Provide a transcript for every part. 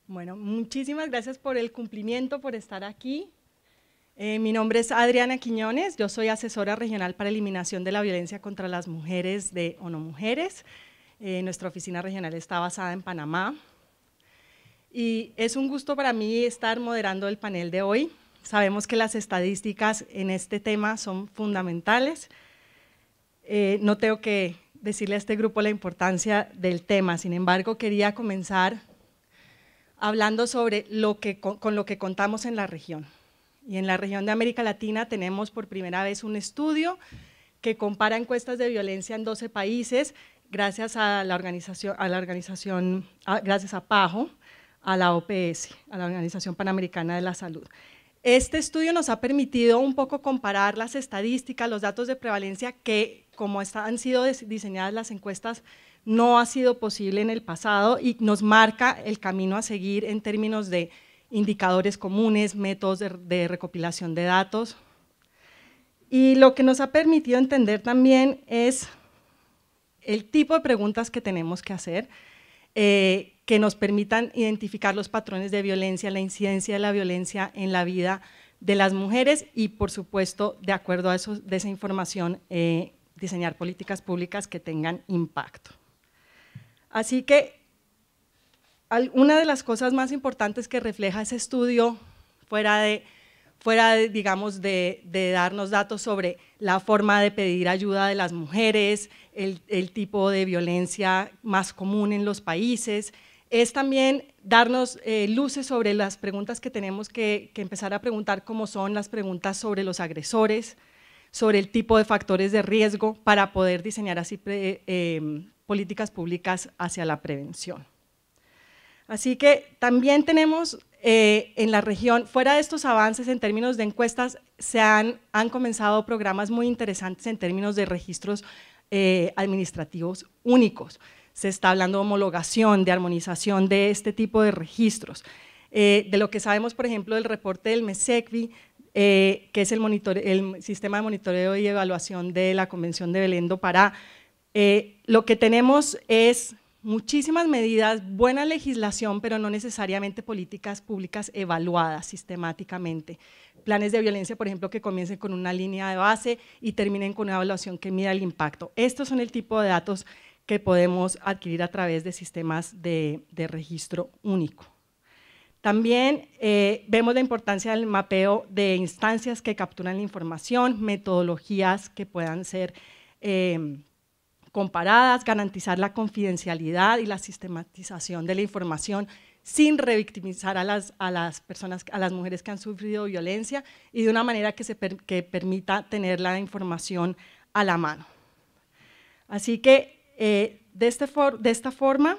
Bueno, muchísimas gracias por el cumplimiento, por estar aquí. Mi nombre es Adriana Quiñones, yo soy asesora regional para eliminación de la violencia contra las mujeres de ONU Mujeres. Nuestra oficina regional está basada en Panamá. Y es un gusto para mí estar moderando el panel de hoy. Sabemos que las estadísticas en este tema son fundamentales. No tengo que decirle a este grupo la importancia del tema, sin embargo, quería comenzar hablando sobre con lo que contamos en la región. Y en la región de América Latina tenemos por primera vez un estudio que compara encuestas de violencia en 12 países, gracias a la organización, gracias a PAHO, a la OPS, a la Organización Panamericana de la Salud. Este estudio nos ha permitido un poco comparar las estadísticas, los datos de prevalencia que, como han sido diseñadas las encuestas, no ha sido posible en el pasado y nos marca el camino a seguir en términos de indicadores comunes, métodos de recopilación de datos. Y lo que nos ha permitido entender también es el tipo de preguntas que tenemos que hacer, que nos permitan identificar los patrones de violencia, la incidencia de la violencia en la vida de las mujeres y, por supuesto, de acuerdo a de esa información, diseñar políticas públicas que tengan impacto. Así que una de las cosas más importantes que refleja ese estudio, fuera de digamos, de darnos datos sobre la forma de pedir ayuda de las mujeres, el tipo de violencia más común en los países, es también darnos luces sobre las preguntas que tenemos que empezar a preguntar, como son las preguntas sobre los agresores, sobre el tipo de factores de riesgo para poder diseñar así políticas públicas hacia la prevención. Así que también tenemos en la región, fuera de estos avances en términos de encuestas, han comenzado programas muy interesantes en términos de registros administrativos únicos. Se está hablando de homologación, de armonización de este tipo de registros. De lo que sabemos, por ejemplo, del reporte del MESECVI, que es el sistema de monitoreo y evaluación de la Convención de Belém do Pará, lo que tenemos es muchísimas medidas, buena legislación, pero no necesariamente políticas públicas evaluadas sistemáticamente. Planes de violencia, por ejemplo, que comiencen con una línea de base y terminen con una evaluación que mida el impacto. Estos son el tipo de datos que podemos adquirir a través de sistemas de registro único. También vemos la importancia del mapeo de instancias que capturan la información, metodologías que puedan ser comparadas, garantizar la confidencialidad y la sistematización de la información sin revictimizar a las personas, a las mujeres que han sufrido violencia y de una manera que permita tener la información a la mano. Así que de esta forma,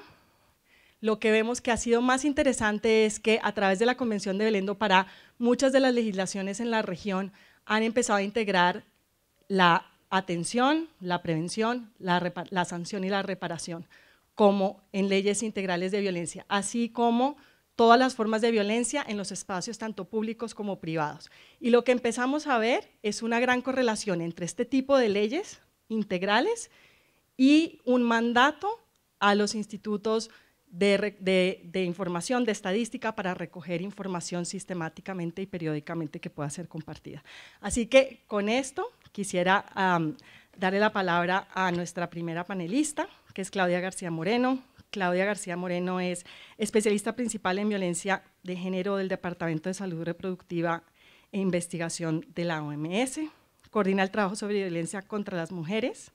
lo que vemos que ha sido más interesante es que a través de la Convención de Belém do Pará, muchas de las legislaciones en la región han empezado a integrar la atención, la prevención, la sanción y la reparación, como en leyes integrales de violencia, así como todas las formas de violencia en los espacios tanto públicos como privados. Y lo que empezamos a ver es una gran correlación entre este tipo de leyes integrales y un mandato a los institutos de información, de estadística, para recoger información sistemáticamente y periódicamente que pueda ser compartida. Así que con esto quisiera darle la palabra a nuestra primera panelista, que es Claudia García Moreno. Claudia García Moreno es especialista principal en violencia de género del Departamento de Salud Reproductiva e Investigación de la OMS, coordina el trabajo sobre violencia contra las mujeres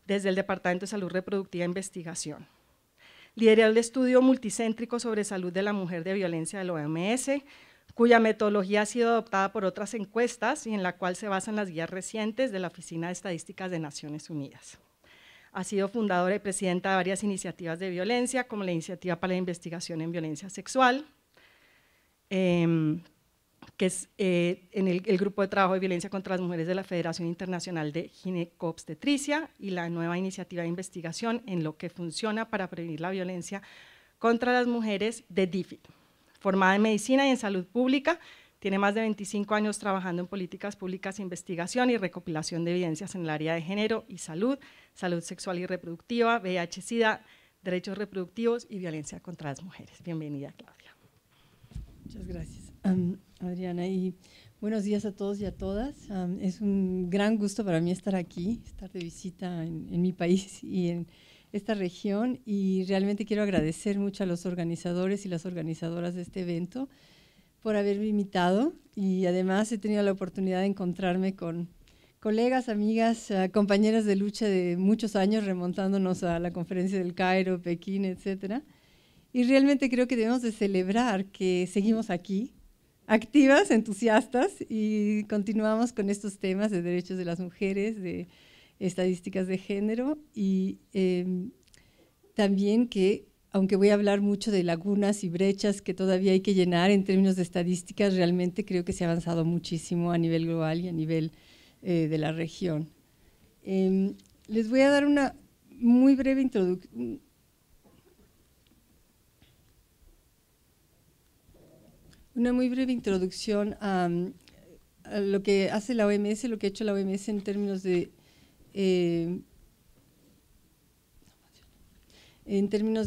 desde el Departamento de Salud Reproductiva e Investigación. Lideró el estudio multicéntrico sobre salud de la mujer de violencia de la OMS, cuya metodología ha sido adoptada por otras encuestas y en la cual se basan las guías recientes de la Oficina de Estadísticas de Naciones Unidas. Ha sido fundadora y presidenta de varias iniciativas de violencia, como la Iniciativa para la Investigación en Violencia Sexual, que es en el Grupo de Trabajo de Violencia contra las Mujeres de la Federación Internacional de Ginecobstetricia y la nueva iniciativa de investigación en lo que funciona para prevenir la violencia contra las mujeres de DFID. Formada en Medicina y en Salud Pública, tiene más de 25 años trabajando en políticas públicas, investigación y recopilación de evidencias en el área de género y salud, salud sexual y reproductiva, VIH-Sida, derechos reproductivos y violencia contra las mujeres. Bienvenida, Claudia. Muchas gracias, Adriana, y buenos días a todos y a todas. Es un gran gusto para mí estar aquí, estar de visita en mi país y en esta región, y realmente quiero agradecer mucho a los organizadores y las organizadoras de este evento por haberme invitado, y además he tenido la oportunidad de encontrarme con colegas, amigas, compañeras de lucha de muchos años, remontándonos a la Conferencia del Cairo, Pekín, etcétera. Y realmente creo que debemos de celebrar que seguimos aquí, activas, entusiastas, y continuamos con estos temas de derechos de las mujeres, de estadísticas de género, y también que, aunque voy a hablar mucho de lagunas y brechas que todavía hay que llenar en términos de estadísticas, realmente creo que se ha avanzado muchísimo a nivel global y a nivel de la región. Les voy a dar una muy breve introducción. Una muy breve introducción a lo que hace la OMS, lo que ha hecho la OMS en términos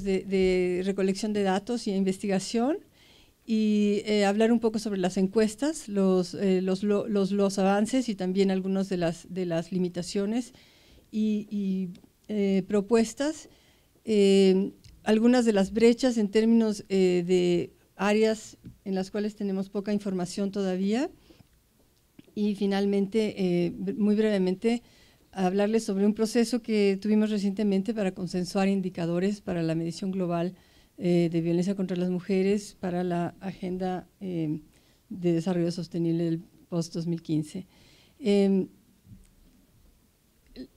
de recolección de datos y investigación, y hablar un poco sobre las encuestas, los avances y también algunas de las limitaciones y propuestas, algunas de las brechas en términos de áreas en las cuales tenemos poca información todavía, y finalmente, muy brevemente, hablarles sobre un proceso que tuvimos recientemente para consensuar indicadores para la medición global de violencia contra las mujeres para la Agenda de Desarrollo Sostenible del post-2015.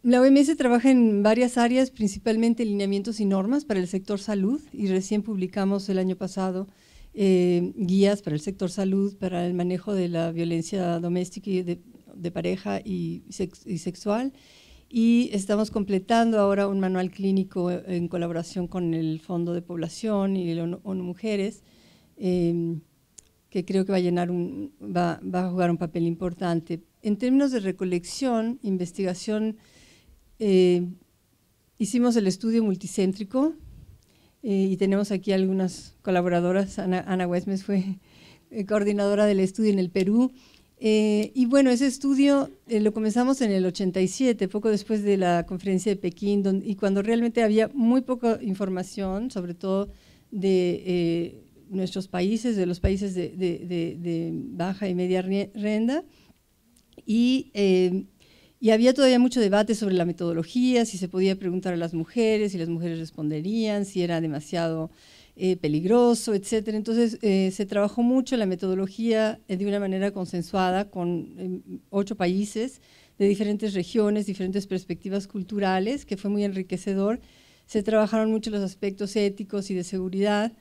La OMS trabaja en varias áreas, principalmente lineamientos y normas para el sector salud, y recién publicamos el año pasado guías para el sector salud, para el manejo de la violencia doméstica y de pareja y sexual, y estamos completando ahora un manual clínico en colaboración con el Fondo de Población y el ONU Mujeres, que creo que va a jugar un papel importante. En términos de recolección, investigación, hicimos el estudio multicéntrico, y tenemos aquí algunas colaboradoras. Ana Huesmes fue coordinadora del estudio en el Perú. Y bueno, ese estudio lo comenzamos en el 87, poco después de la conferencia de Pekín, y cuando realmente había muy poca información, sobre todo de nuestros países, de los países de baja y media renta, y había todavía mucho debate sobre la metodología, si se podía preguntar a las mujeres, si las mujeres responderían, si era demasiado peligroso, etcétera. Entonces se trabajó mucho la metodología de una manera consensuada con 8 países de diferentes regiones, diferentes perspectivas culturales, que fue muy enriquecedor. Se trabajaron mucho los aspectos éticos y de seguridad,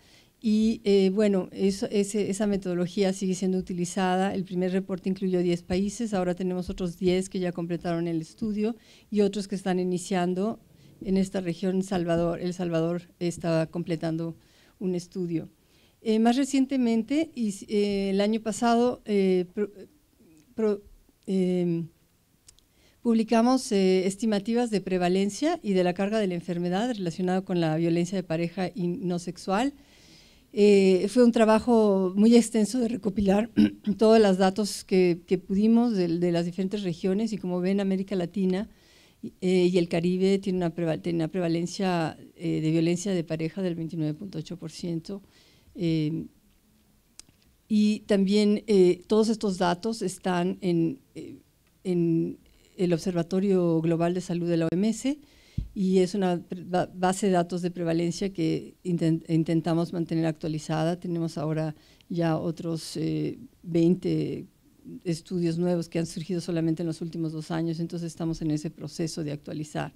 y bueno, esa metodología sigue siendo utilizada. El primer reporte incluyó 10 países, ahora tenemos otros 10 que ya completaron el estudio y otros que están iniciando en esta región. El Salvador está completando un estudio. Más recientemente, el año pasado, publicamos estimativas de prevalencia y de la carga de la enfermedad relacionada con la violencia de pareja y no sexual. Fue un trabajo muy extenso de recopilar todos los datos que pudimos de las diferentes regiones, y como ven, América Latina y el Caribe tiene una prevalencia de violencia de pareja del 29.8%, y también todos estos datos están en el Observatorio Global de Salud de la OMS, y es una base de datos de prevalencia que intentamos mantener actualizada. Tenemos ahora ya otros 20 estudios nuevos que han surgido solamente en los últimos 2 años, entonces estamos en ese proceso de actualizar.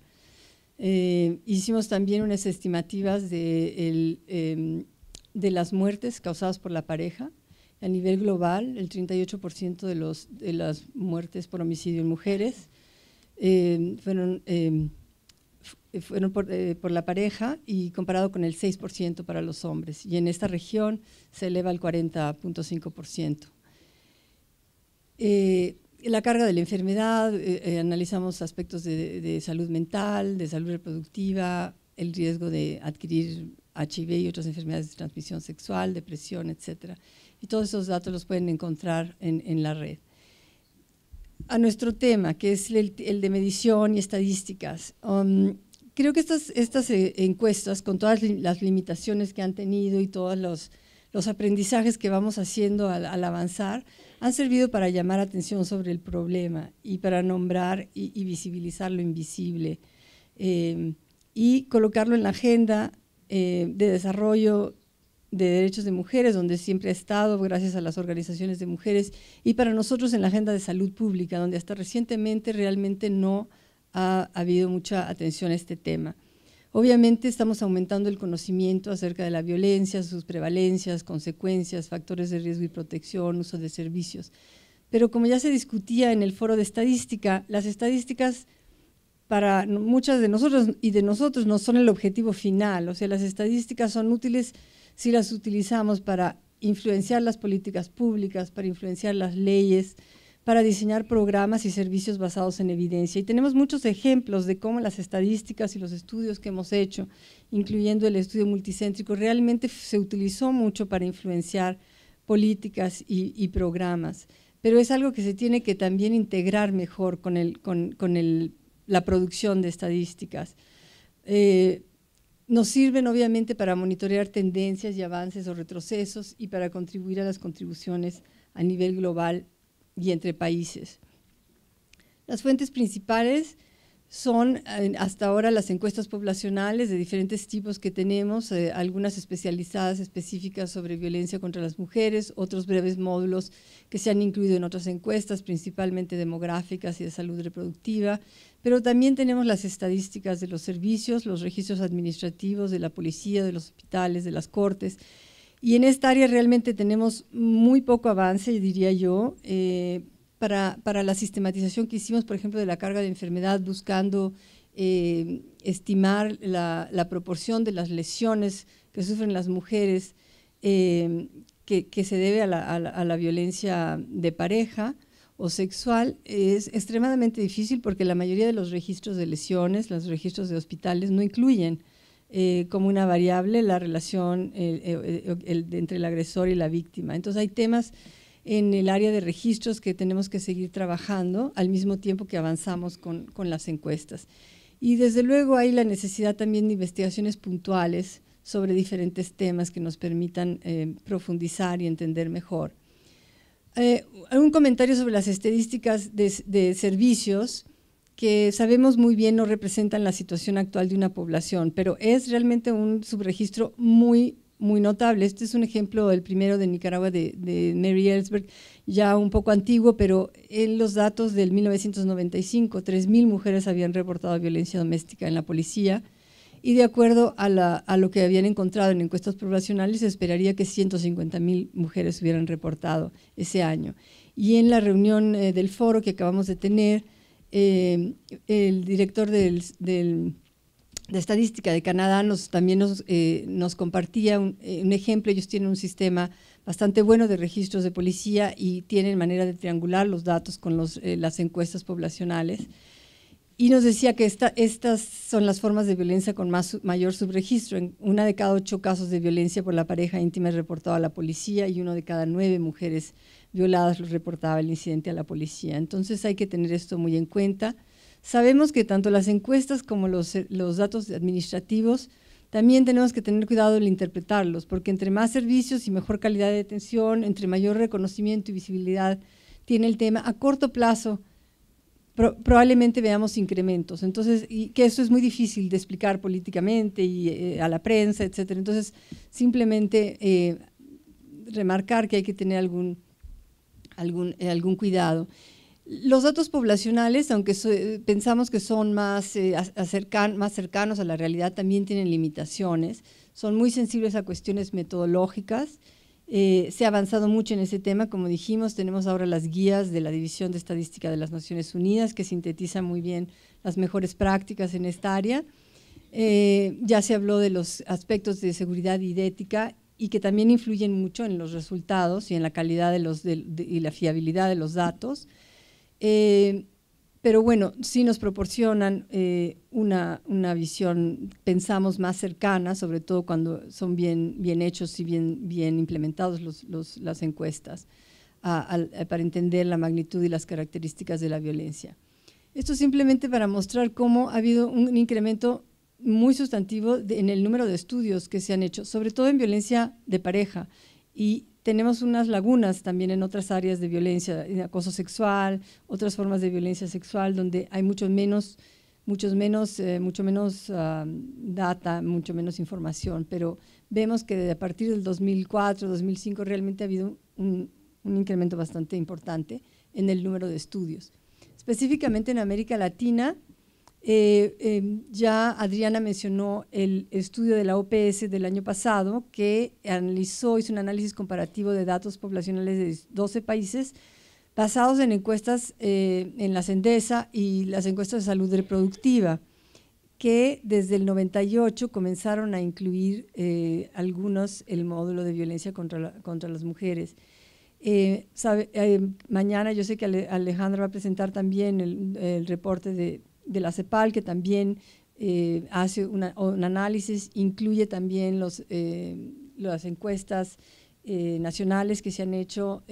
Hicimos también unas estimativas de las muertes causadas por la pareja. A nivel global, el 38% de las muertes por homicidio en mujeres fueron por la pareja, y comparado con el 6% para los hombres, y en esta región se eleva al 40.5%. La carga de la enfermedad, analizamos aspectos de salud mental, de salud reproductiva, el riesgo de adquirir HIV y otras enfermedades de transmisión sexual, depresión, etc. Y todos esos datos los pueden encontrar en la red. A nuestro tema, que es el de medición y estadísticas. Creo que estas encuestas, con todas las limitaciones que han tenido y todos los aprendizajes que vamos haciendo al avanzar, han servido para llamar atención sobre el problema y para nombrar y visibilizar lo invisible y colocarlo en la agenda de desarrollo de derechos de mujeres, donde siempre ha estado gracias a las organizaciones de mujeres, y para nosotros en la agenda de salud pública, donde hasta recientemente realmente no ha habido mucha atención a este tema. Obviamente estamos aumentando el conocimiento acerca de la violencia, sus prevalencias, consecuencias, factores de riesgo y protección, uso de servicios. Pero como ya se discutía en el foro de estadística, las estadísticas para muchas de nosotros y de nosotros no son el objetivo final. O sea, las estadísticas son útiles si las utilizamos para influenciar las políticas públicas, para influenciar las leyes, para diseñar programas y servicios basados en evidencia. Y tenemos muchos ejemplos de cómo las estadísticas y los estudios que hemos hecho, incluyendo el estudio multicéntrico, realmente se utilizó mucho para influenciar políticas y programas. Pero es algo que se tiene que también integrar mejor con la producción de estadísticas. Nos sirven obviamente para monitorear tendencias y avances o retrocesos y para contribuir a las contribuciones a nivel global y entre países. Las fuentes principales son hasta ahora las encuestas poblacionales de diferentes tipos que tenemos, algunas especializadas específicas sobre violencia contra las mujeres, otros breves módulos que se han incluido en otras encuestas, principalmente demográficas y de salud reproductiva, pero también tenemos las estadísticas de los servicios, los registros administrativos de la policía, de los hospitales, de las cortes. Y en esta área realmente tenemos muy poco avance, diría yo, para la sistematización que hicimos, por ejemplo, de la carga de enfermedad, buscando estimar la proporción de las lesiones que sufren las mujeres que se debe a la violencia de pareja o sexual. Es extremadamente difícil porque la mayoría de los registros de lesiones, los registros de hospitales, no incluyen como una variable la relación entre el agresor y la víctima. Entonces hay temas en el área de registros que tenemos que seguir trabajando al mismo tiempo que avanzamos con las encuestas. Y desde luego hay la necesidad también de investigaciones puntuales sobre diferentes temas que nos permitan profundizar y entender mejor. Un comentario sobre las estadísticas de servicios que sabemos muy bien no representan la situación actual de una población, pero es realmente un subregistro muy notable. Este es un ejemplo, el primero de Nicaragua, de Mary Ellsberg, ya un poco antiguo, pero en los datos del 1995, 3.000 mujeres habían reportado violencia doméstica en la policía, y de acuerdo a lo que habían encontrado en encuestas poblacionales, se esperaría que 150.000 mujeres hubieran reportado ese año. Y en la reunión del foro que acabamos de tener, el director de estadística de Canadá también nos compartía un ejemplo. Ellos tienen un sistema bastante bueno de registros de policía y tienen manera de triangular los datos con las encuestas poblacionales. Y nos decía que estas son las formas de violencia con mayor subregistro. En 1 de cada 8 casos de violencia por la pareja íntima es reportado a la policía y 1 de cada 9 mujeres violadas reportaba el incidente a la policía. Entonces hay que tener esto muy en cuenta. Sabemos que tanto las encuestas como los datos administrativos también tenemos que tener cuidado al interpretarlos, porque entre más servicios y mejor calidad de atención, entre mayor reconocimiento y visibilidad tiene el tema, a corto plazo probablemente veamos incrementos. Entonces, y que eso es muy difícil de explicar políticamente y a la prensa, etcétera. Entonces, simplemente remarcar que hay que tener algún cuidado. Los datos poblacionales, aunque pensamos que son más cercanos a la realidad, también tienen limitaciones. Son muy sensibles a cuestiones metodológicas. Se ha avanzado mucho en ese tema, como dijimos. Tenemos ahora las guías de la División de Estadística de las Naciones Unidas que sintetizan muy bien las mejores prácticas en esta área. Ya se habló de los aspectos de seguridad y de ética y que también influyen mucho en los resultados y en la calidad y la fiabilidad de los datos. pero bueno, sí nos proporcionan una visión, pensamos, más cercana, sobre todo cuando son bien hechos y bien implementados las encuestas, para entender la magnitud y las características de la violencia. Esto simplemente para mostrar cómo ha habido un incremento muy sustantivo en el número de estudios que se han hecho, sobre todo en violencia de pareja, y tenemos unas lagunas también en otras áreas de violencia, de acoso sexual, otras formas de violencia sexual, donde hay mucho menos data, mucho menos información, pero vemos que a partir del 2004, 2005 realmente ha habido un incremento bastante importante en el número de estudios. Específicamente en América Latina, ya Adriana mencionó el estudio de la OPS del año pasado que hizo un análisis comparativo de datos poblacionales de 12 países basados en encuestas en la Cendesa y las encuestas de salud reproductiva, que desde el 98 comenzaron a incluir algunos el módulo de violencia contra las mujeres. Mañana yo sé que Alejandra va a presentar también el reporte de la CEPAL, que también hace un análisis, incluye también las encuestas nacionales que se han hecho,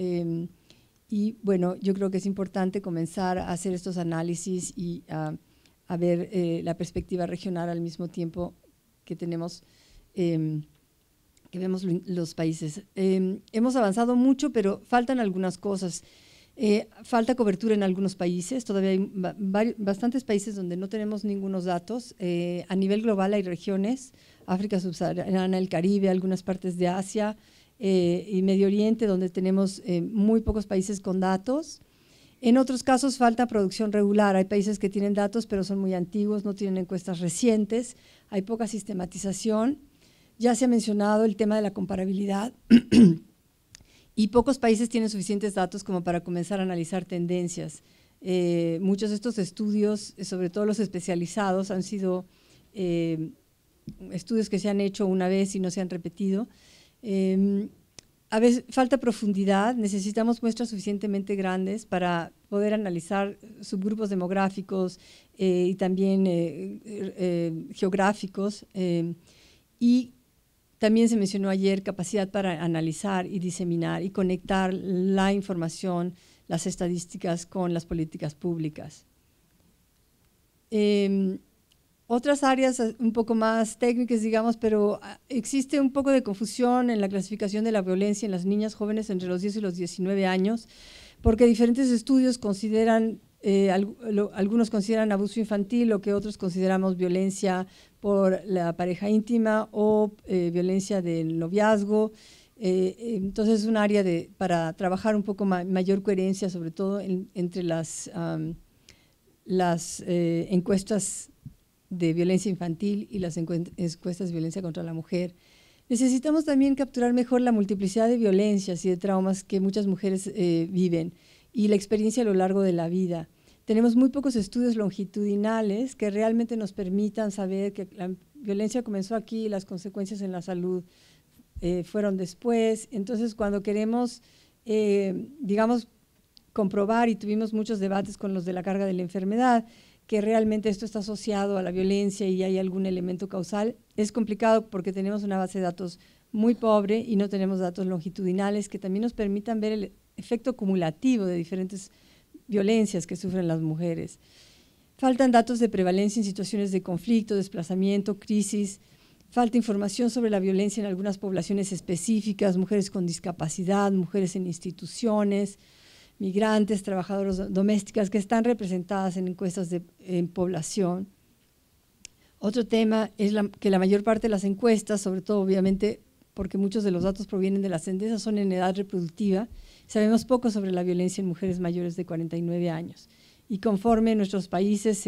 y bueno, yo creo que es importante comenzar a hacer estos análisis y a ver la perspectiva regional al mismo tiempo que tenemos que vemos los países. Hemos avanzado mucho, pero faltan algunas cosas. Falta cobertura en algunos países, todavía hay bastantes países donde no tenemos ningunos datos. A nivel global hay regiones, África subsahariana, el Caribe, algunas partes de Asia y Medio Oriente, donde tenemos muy pocos países con datos. En otros casos falta producción regular, hay países que tienen datos pero son muy antiguos, no tienen encuestas recientes, hay poca sistematización. Ya se ha mencionado el tema de la comparabilidad y pocos países tienen suficientes datos como para comenzar a analizar tendencias. Muchos de estos estudios, sobre todo los especializados, han sido estudios que se han hecho una vez y no se han repetido. A veces falta profundidad, necesitamos muestras suficientemente grandes para poder analizar subgrupos demográficos y también geográficos, y también se mencionó ayer capacidad para analizar y diseminar y conectar la información, las estadísticas con las políticas públicas. Otras áreas un poco más técnicas, digamos, pero existe un poco de confusión en la clasificación de la violencia en las niñas jóvenes entre los 10 y los 19 años, porque diferentes estudios consideran, algunos consideran abuso infantil, lo que otros consideramos violencia por la pareja íntima o violencia del noviazgo. Entonces es un área para trabajar un poco mayor coherencia, sobre todo entre las encuestas de violencia infantil y las encuestas de violencia contra la mujer. Necesitamos también capturar mejor la multiplicidad de violencias y de traumas que muchas mujeres viven y la experiencia a lo largo de la vida. Tenemos muy pocos estudios longitudinales que realmente nos permitan saber que la violencia comenzó aquí y las consecuencias en la salud fueron después. Entonces, cuando queremos, digamos, comprobar, y tuvimos muchos debates con los de la carga de la enfermedad, que realmente esto está asociado a la violencia y hay algún elemento causal, es complicado porque tenemos una base de datos muy pobre y no tenemos datos longitudinales que también nos permitan ver el efecto acumulativo de diferentes violencias que sufren las mujeres. Faltan datos de prevalencia en situaciones de conflicto, desplazamiento, crisis. Falta información sobre la violencia en algunas poblaciones específicas, mujeres con discapacidad, mujeres en instituciones, migrantes, trabajadoras domésticas que están representadas en encuestas en población. Otro tema es que la mayor parte de las encuestas, sobre todo obviamente porque muchos de los datos provienen de la Cendesa, son en edad reproductiva. Sabemos poco sobre la violencia en mujeres mayores de 49 años. Y conforme en nuestros países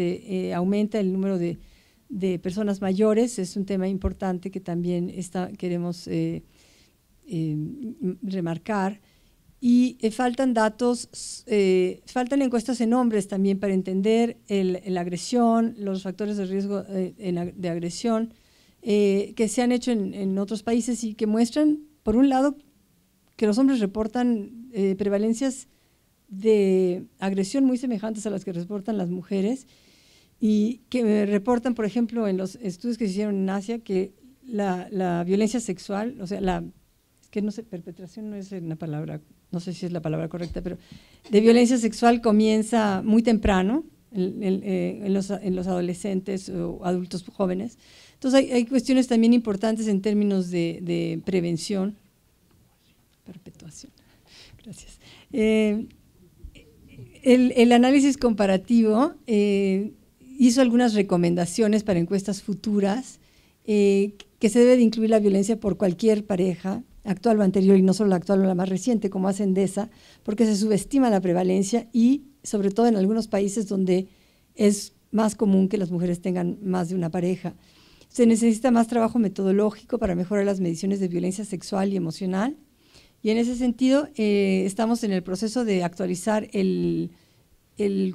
aumenta el número de personas mayores, es un tema importante que también queremos remarcar. Y faltan datos, faltan encuestas en hombres también para entender la agresión, los factores de riesgo de agresión que se han hecho en otros países y que muestran, por un lado, que los hombres reportan prevalencias de agresión muy semejantes a las que reportan las mujeres y que reportan, por ejemplo, en los estudios que se hicieron en Asia, que la violencia sexual, o sea, es que no sé, perpetración no es una palabra, no sé si es la palabra correcta, pero de violencia sexual comienza muy temprano en los adolescentes o adultos jóvenes. Entonces hay cuestiones también importantes en términos de prevención. Perpetuación, gracias. El análisis comparativo hizo algunas recomendaciones para encuestas futuras, que se debe de incluir la violencia por cualquier pareja, actual o anterior, y no solo la actual o la más reciente, como hace Endesa, porque se subestima la prevalencia y sobre todo en algunos países donde es más común que las mujeres tengan más de una pareja. Se necesita más trabajo metodológico para mejorar las mediciones de violencia sexual y emocional, y en ese sentido estamos en el proceso de actualizar el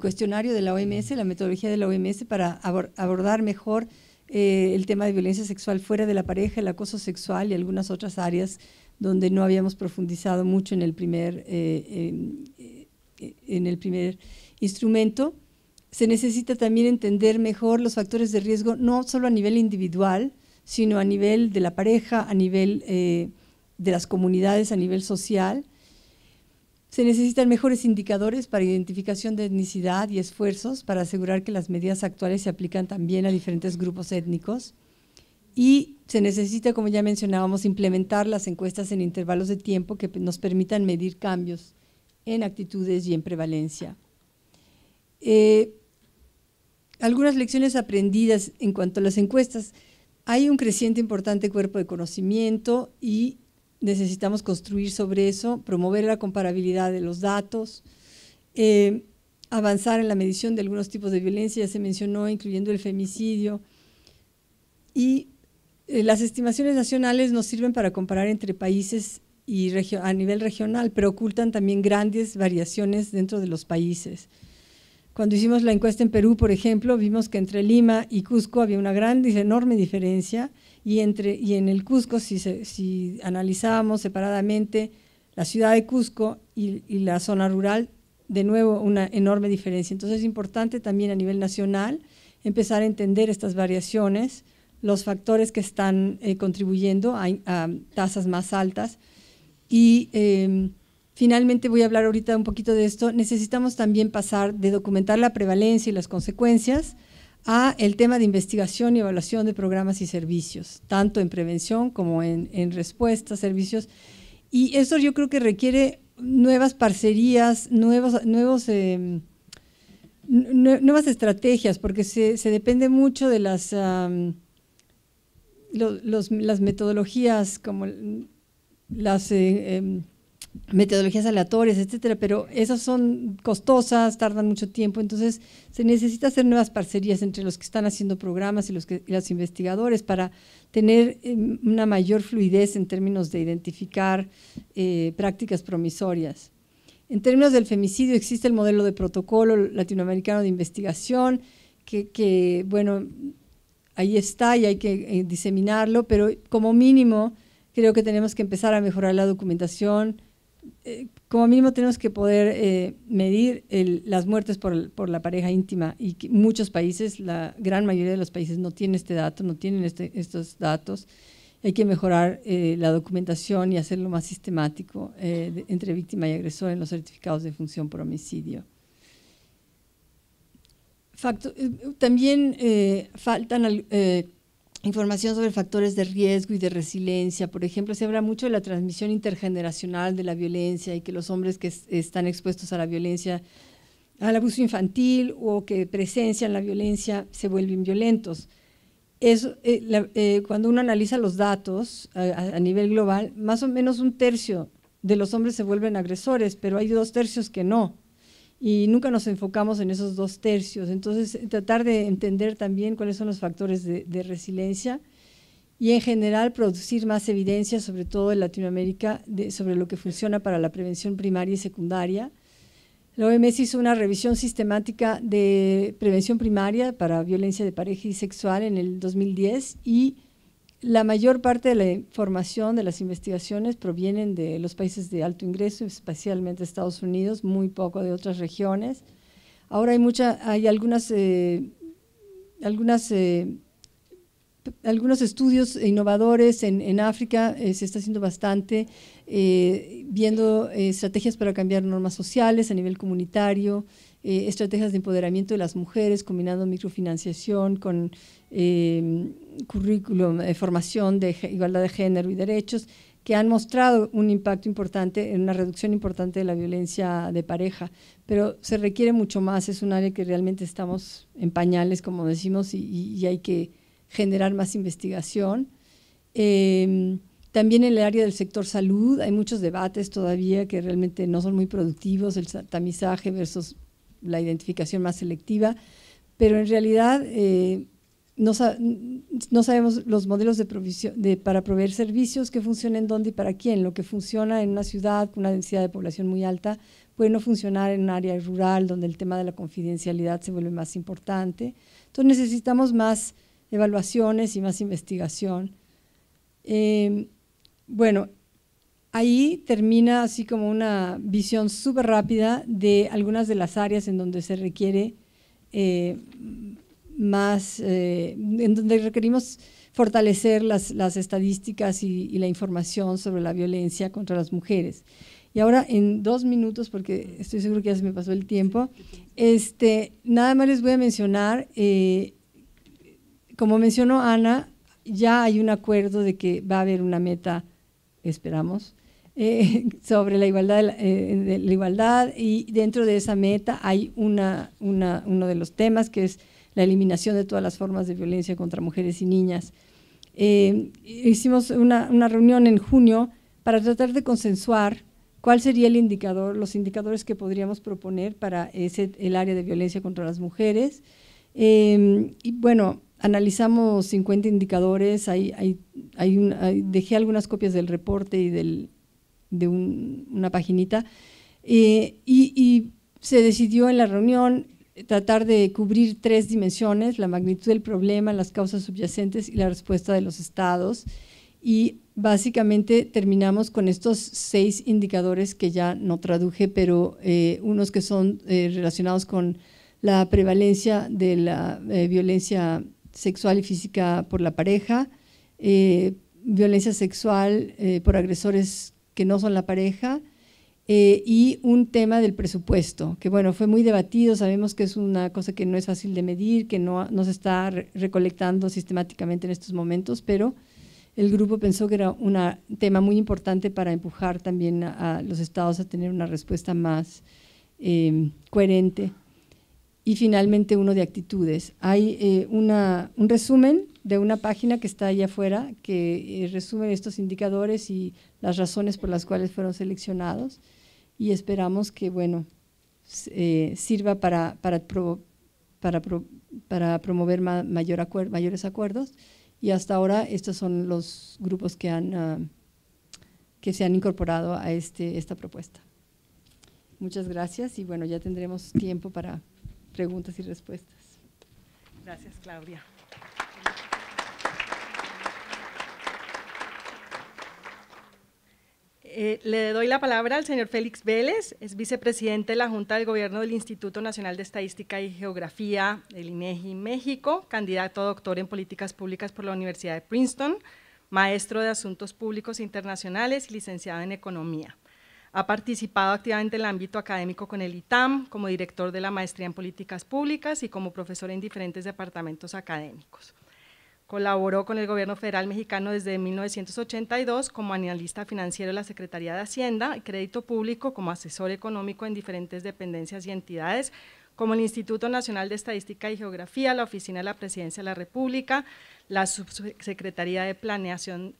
cuestionario de la OMS, la metodología de la OMS, para abordar mejor el tema de violencia sexual fuera de la pareja, el acoso sexual y algunas otras áreas donde no habíamos profundizado mucho en el primer instrumento. Se necesita también entender mejor los factores de riesgo, no solo a nivel individual, sino a nivel de la pareja, a nivel de las comunidades, a nivel social. Se necesitan mejores indicadores para identificación de etnicidad y esfuerzos para asegurar que las medidas actuales se aplican también a diferentes grupos étnicos. Y se necesita, como ya mencionábamos, implementar las encuestas en intervalos de tiempo que nos permitan medir cambios en actitudes y en prevalencia. Algunas lecciones aprendidas en cuanto a las encuestas. Hay un creciente importante cuerpo de conocimiento y necesitamos construir sobre eso, promover la comparabilidad de los datos, avanzar en la medición de algunos tipos de violencia, ya se mencionó, incluyendo el femicidio. Y las estimaciones nacionales nos sirven para comparar entre países y a nivel regional, pero ocultan también grandes variaciones dentro de los países. Cuando hicimos la encuesta en Perú, por ejemplo, vimos que entre Lima y Cusco había una enorme diferencia, y en el Cusco, si analizábamos separadamente la ciudad de Cusco y la zona rural, de nuevo una enorme diferencia. Entonces es importante también a nivel nacional empezar a entender estas variaciones, los factores que están contribuyendo a tasas más altas. Y finalmente voy a hablar ahorita un poquito de esto. Necesitamos también pasar de documentar la prevalencia y las consecuencias a el tema de investigación y evaluación de programas y servicios, tanto en prevención como en respuesta, servicios. Y eso yo creo que requiere nuevas parcerías, nuevas estrategias, porque se depende mucho de las metodologías, como las metodologías aleatorias, etcétera, pero esas son costosas, tardan mucho tiempo, entonces se necesita hacer nuevas parcerías entre los que están haciendo programas y los investigadores para tener una mayor fluidez en términos de identificar prácticas promisorias. En términos del femicidio existe el modelo de protocolo latinoamericano de investigación, que bueno, ahí está y hay que diseminarlo, pero como mínimo creo que tenemos que empezar a mejorar la documentación. Como mínimo tenemos que poder medir las muertes por la pareja íntima, y que muchos países, la gran mayoría de los países no tienen este dato, no tienen estos datos. Hay que mejorar la documentación y hacerlo más sistemático entre víctima y agresor en los certificados de función por homicidio. También faltan información sobre factores de riesgo y de resiliencia. Por ejemplo, se habla mucho de la transmisión intergeneracional de la violencia y que los hombres que están expuestos a la violencia, al abuso infantil o que presencian la violencia se vuelven violentos. Cuando uno analiza los datos a nivel global, más o menos 1/3 de los hombres se vuelven agresores, pero hay 2/3 que no. Y nunca nos enfocamos en esos 2/3. Entonces, tratar de entender también cuáles son los factores de resiliencia y en general producir más evidencia, sobre todo en Latinoamérica, sobre lo que funciona para la prevención primaria y secundaria. La OMS hizo una revisión sistemática de prevención primaria para violencia de pareja y sexual en el 2010 y la mayor parte de la información de las investigaciones provienen de los países de alto ingreso, especialmente Estados Unidos, muy poco de otras regiones. Ahora hay algunos estudios innovadores en África, se está haciendo bastante, viendo estrategias para cambiar normas sociales a nivel comunitario, estrategias de empoderamiento de las mujeres, combinando microfinanciación con currículum, formación de igualdad de género y derechos, que han mostrado un impacto importante, una reducción importante de la violencia de pareja, pero se requiere mucho más, es un área que realmente estamos en pañales, como decimos, y hay que generar más investigación. También en el área del sector salud hay muchos debates todavía que realmente no son muy productivos, el tamizaje versus la identificación más selectiva, pero en realidad no sabemos los modelos de provisión para proveer servicios que funcionen dónde y para quién. Lo que funciona en una ciudad con una densidad de población muy alta puede no funcionar en un área rural donde el tema de la confidencialidad se vuelve más importante. Entonces necesitamos más evaluaciones y más investigación. Bueno, ahí termina así como una visión súper rápida de algunas de las áreas en donde se requiere en donde requerimos fortalecer las estadísticas y la información sobre la violencia contra las mujeres. Y ahora en 2 minutos, porque estoy seguro que ya se me pasó el tiempo, nada más les voy a mencionar, como mencionó Ana, ya hay un acuerdo de que va a haber una meta, esperamos, sobre la igualdad, y dentro de esa meta hay uno de los temas que es la eliminación de todas las formas de violencia contra mujeres y niñas. Hicimos una reunión en junio para tratar de consensuar cuál sería el indicador, los indicadores que podríamos proponer para el área de violencia contra las mujeres. Y bueno, analizamos 50 indicadores, dejé algunas copias del reporte y de una paginita, y se decidió en la reunión tratar de cubrir 3 dimensiones: la magnitud del problema, las causas subyacentes y la respuesta de los estados. Y básicamente terminamos con estos 6 indicadores que ya no traduje, pero unos que son relacionados con la prevalencia de la violencia sexual y física por la pareja, violencia sexual por agresores que no son la pareja, y un tema del presupuesto, que bueno, fue muy debatido. Sabemos que es una cosa que no es fácil de medir, que no se está recolectando sistemáticamente en estos momentos, pero el grupo pensó que era un tema muy importante para empujar también a los estados a tener una respuesta más coherente. Y finalmente uno de actitudes. Hay un resumen de una página que está allá afuera que resume estos indicadores y las razones por las cuales fueron seleccionados, y esperamos que bueno, sirva para promover mayores acuerdos. Y hasta ahora estos son los grupos que se han incorporado a esta propuesta. Muchas gracias, y bueno, ya tendremos tiempo para preguntas y respuestas. Gracias, Claudia. Le doy la palabra al señor Félix Vélez, es vicepresidente de la Junta del Gobierno del Instituto Nacional de Estadística y Geografía del INEGI México, candidato a doctor en Políticas Públicas por la Universidad de Princeton, maestro de Asuntos Públicos Internacionales y licenciado en Economía. Ha participado activamente en el ámbito académico con el ITAM, como director de la Maestría en Políticas Públicas y como profesor en diferentes departamentos académicos. Colaboró con el Gobierno Federal Mexicano desde 1982 como analista financiero de la Secretaría de Hacienda y Crédito Público, como asesor económico en diferentes dependencias y entidades, como el Instituto Nacional de Estadística y Geografía, la Oficina de la Presidencia de la República, la Subsecretaría de Planeación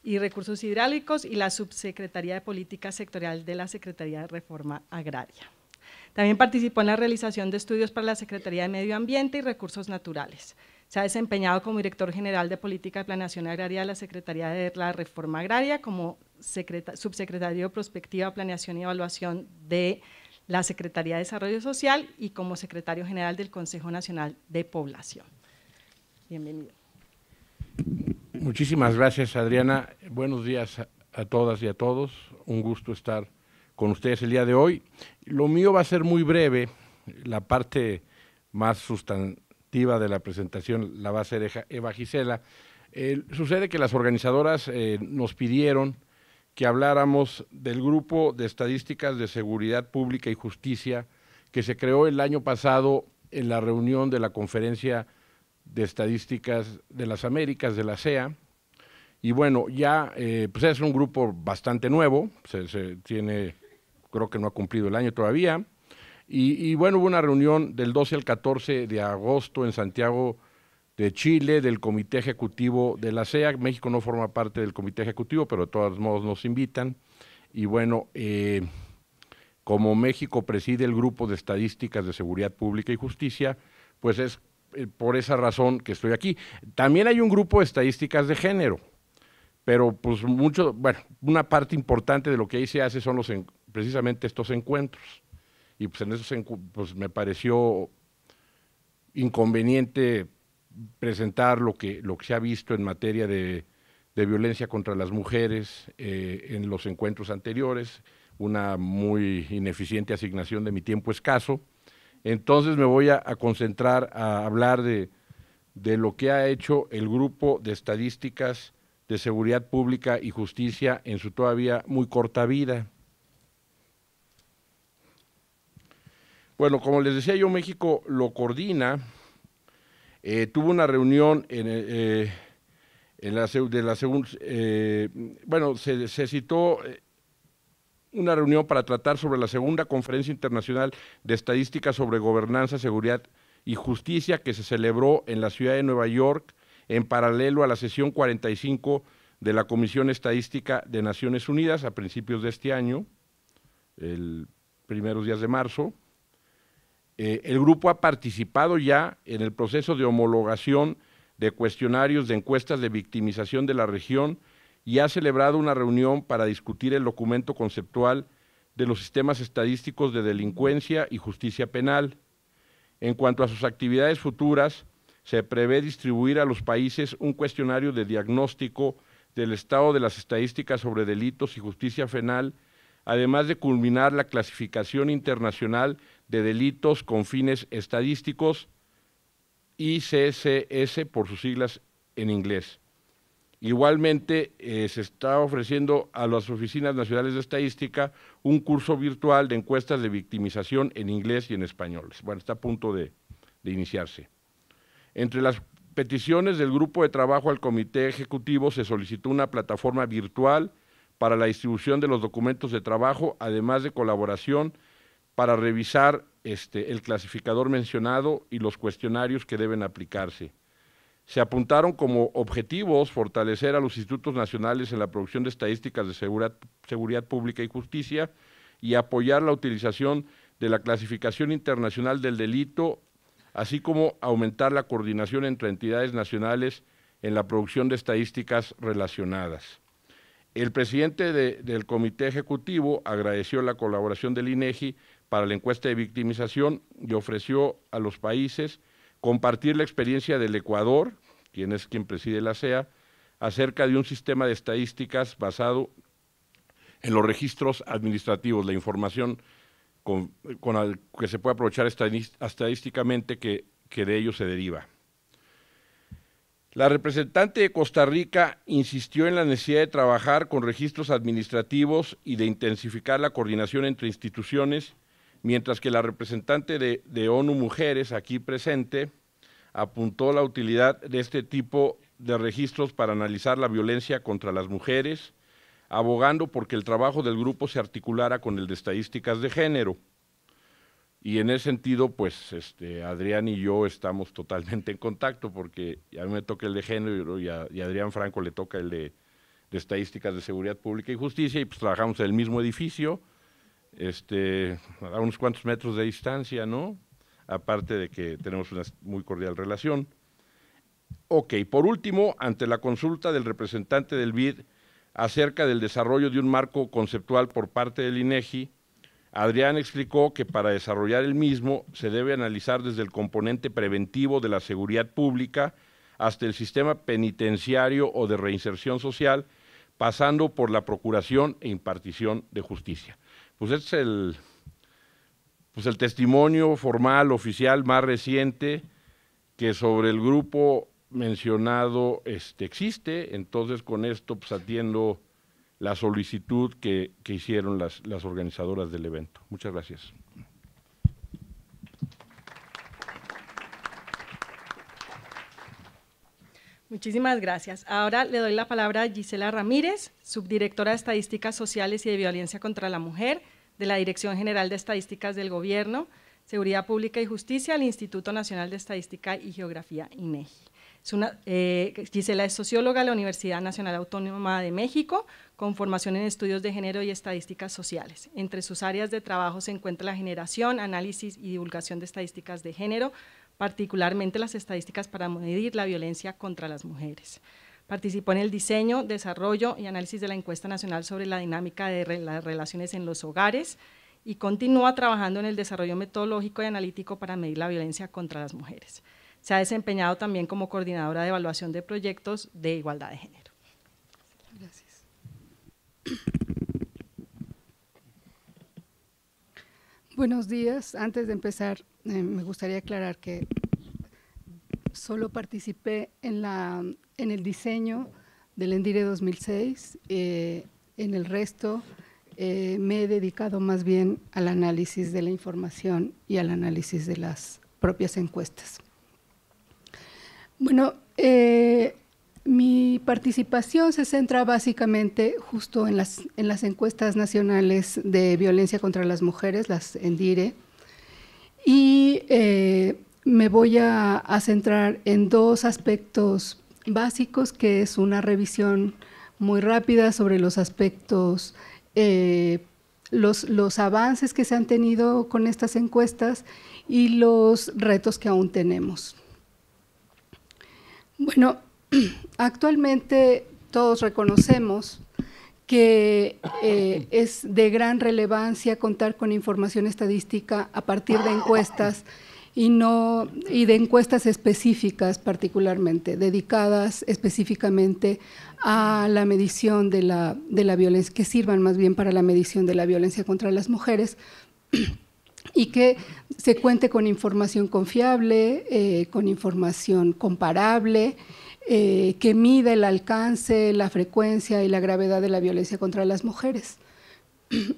y Recursos Hidráulicos y la Subsecretaría de Política Sectorial de la Secretaría de Reforma Agraria. También participó en la realización de estudios para la Secretaría de Medio Ambiente y Recursos Naturales. Se ha desempeñado como director general de Política de Planeación Agraria de la Secretaría de la Reforma Agraria, como subsecretario de Prospectiva, Planeación y Evaluación de la Secretaría de Desarrollo Social y como secretario general del Consejo Nacional de Población. Bienvenido. Muchísimas gracias, Adriana. Buenos días a todas y a todos. Un gusto estar con ustedes el día de hoy. Lo mío va a ser muy breve. La parte más sustantiva de la presentación la va a hacer Eva Gisela. Sucede que las organizadoras nos pidieron que habláramos del Grupo de Estadísticas de Seguridad Pública y Justicia que se creó el año pasado en la reunión de la Conferencia de Estadísticas de las Américas, de la CEA. Y bueno, ya pues es un grupo bastante nuevo, tiene, creo que no ha cumplido el año todavía. Y bueno, hubo una reunión del 12 al 14 de agosto en Santiago de Chile, del Comité Ejecutivo de la CEA. México no forma parte del Comité Ejecutivo, pero de todos modos nos invitan. Y bueno, como México preside el Grupo de Estadísticas de Seguridad Pública y Justicia, pues es por esa razón que estoy aquí. También hay un grupo de estadísticas de género, pero pues una parte importante de lo que ahí se hace son precisamente estos encuentros. Y pues en esos pues me pareció inconveniente presentar lo que se ha visto en materia de violencia contra las mujeres en los encuentros anteriores, una muy ineficiente asignación de mi tiempo escaso. Entonces me voy a concentrar a hablar de lo que ha hecho el Grupo de Estadísticas de Seguridad Pública y Justicia en su todavía muy corta vida. Bueno, como les decía yo, México lo coordina. Tuvo una reunión se citó una reunión para tratar sobre la segunda Conferencia Internacional de Estadística sobre Gobernanza, Seguridad y Justicia que se celebró en la ciudad de Nueva York en paralelo a la sesión 45 de la Comisión Estadística de Naciones Unidas a principios de este año, el primeros días de marzo. El grupo ha participado ya en el proceso de homologación de cuestionarios de encuestas de victimización de la región y ha celebrado una reunión para discutir el documento conceptual de los sistemas estadísticos de delincuencia y justicia penal. En cuanto a sus actividades futuras, se prevé distribuir a los países un cuestionario de diagnóstico del estado de las estadísticas sobre delitos y justicia penal, además de culminar la clasificación internacional de delitos con fines estadísticos, ICCS por sus siglas en inglés. Igualmente, se está ofreciendo a las Oficinas Nacionales de Estadística un curso virtual de encuestas de victimización en inglés y en español. Bueno, está a punto de iniciarse. Entre las peticiones del grupo de trabajo al Comité Ejecutivo se solicitó una plataforma virtual para la distribución de los documentos de trabajo, además de colaboración para revisar el clasificador mencionado y los cuestionarios que deben aplicarse. Se apuntaron como objetivos fortalecer a los institutos nacionales en la producción de estadísticas de seguridad pública y justicia y apoyar la utilización de la clasificación internacional del delito, así como aumentar la coordinación entre entidades nacionales en la producción de estadísticas relacionadas. El presidente del Comité Ejecutivo agradeció la colaboración del INEGI para la encuesta de victimización y ofreció a los países compartir la experiencia del Ecuador, quien preside la CEA, acerca de un sistema de estadísticas basado en los registros administrativos, la información con el que se puede aprovechar estadísticamente que de ello se deriva. La representante de Costa Rica insistió en la necesidad de trabajar con registros administrativos y de intensificar la coordinación entre instituciones, mientras que la representante de ONU Mujeres, aquí presente, apuntó la utilidad de este tipo de registros para analizar la violencia contra las mujeres, abogando porque el trabajo del grupo se articulara con el de estadísticas de género. Y en ese sentido, pues, Adrián y yo estamos totalmente en contacto, porque a mí me toca el de género y a Adrián Franco le toca el de estadísticas de seguridad pública y justicia, y pues trabajamos en el mismo edificio, a unos cuantos metros de distancia, ¿no? Aparte de que tenemos una muy cordial relación. Ok, por último, ante la consulta del representante del BID acerca del desarrollo de un marco conceptual por parte del INEGI, Adrián explicó que para desarrollar el mismo se debe analizar desde el componente preventivo de la seguridad pública, hasta el sistema penitenciario o de reinserción social, pasando por la procuración e impartición de justicia. Pues este es el testimonio formal, oficial, más reciente que sobre el grupo mencionado existe. Entonces con esto pues atiendo la solicitud que hicieron las organizadoras del evento. Muchas gracias. Muchísimas gracias. Ahora le doy la palabra a Gisela Ramírez, subdirectora de Estadísticas Sociales y de Violencia contra la Mujer de la Dirección General de Estadísticas del Gobierno, Seguridad Pública y Justicia del Instituto Nacional de Estadística y Geografía, INEGI. Gisela es socióloga de la Universidad Nacional Autónoma de México, con formación en estudios de género y estadísticas sociales. Entre sus áreas de trabajo se encuentra la generación, análisis y divulgación de estadísticas de género, particularmente las estadísticas para medir la violencia contra las mujeres. Participó en el diseño, desarrollo y análisis de la encuesta nacional sobre la dinámica de las relaciones en los hogares y continúa trabajando en el desarrollo metodológico y analítico para medir la violencia contra las mujeres. Se ha desempeñado también como coordinadora de evaluación de proyectos de igualdad de género. Gracias. Buenos días. Antes de empezar, me gustaría aclarar que solo participé en el diseño del ENDIRE 2006. En el resto me he dedicado más bien al análisis de la información y al análisis de las propias encuestas. Bueno, mi participación se centra básicamente justo en las encuestas nacionales de violencia contra las mujeres, las ENDIRE, y me voy a centrar en dos aspectos básicos, que es una revisión muy rápida sobre los aspectos, los avances que se han tenido con estas encuestas y los retos que aún tenemos. Bueno, actualmente todos reconocemos que es de gran relevancia contar con información estadística a partir de encuestas y de encuestas específicas particularmente, dedicadas específicamente a la medición de la violencia, que sirvan más bien para la medición de la violencia contra las mujeres, y que se cuente con información confiable, con información comparable, que mida el alcance, la frecuencia y la gravedad de la violencia contra las mujeres.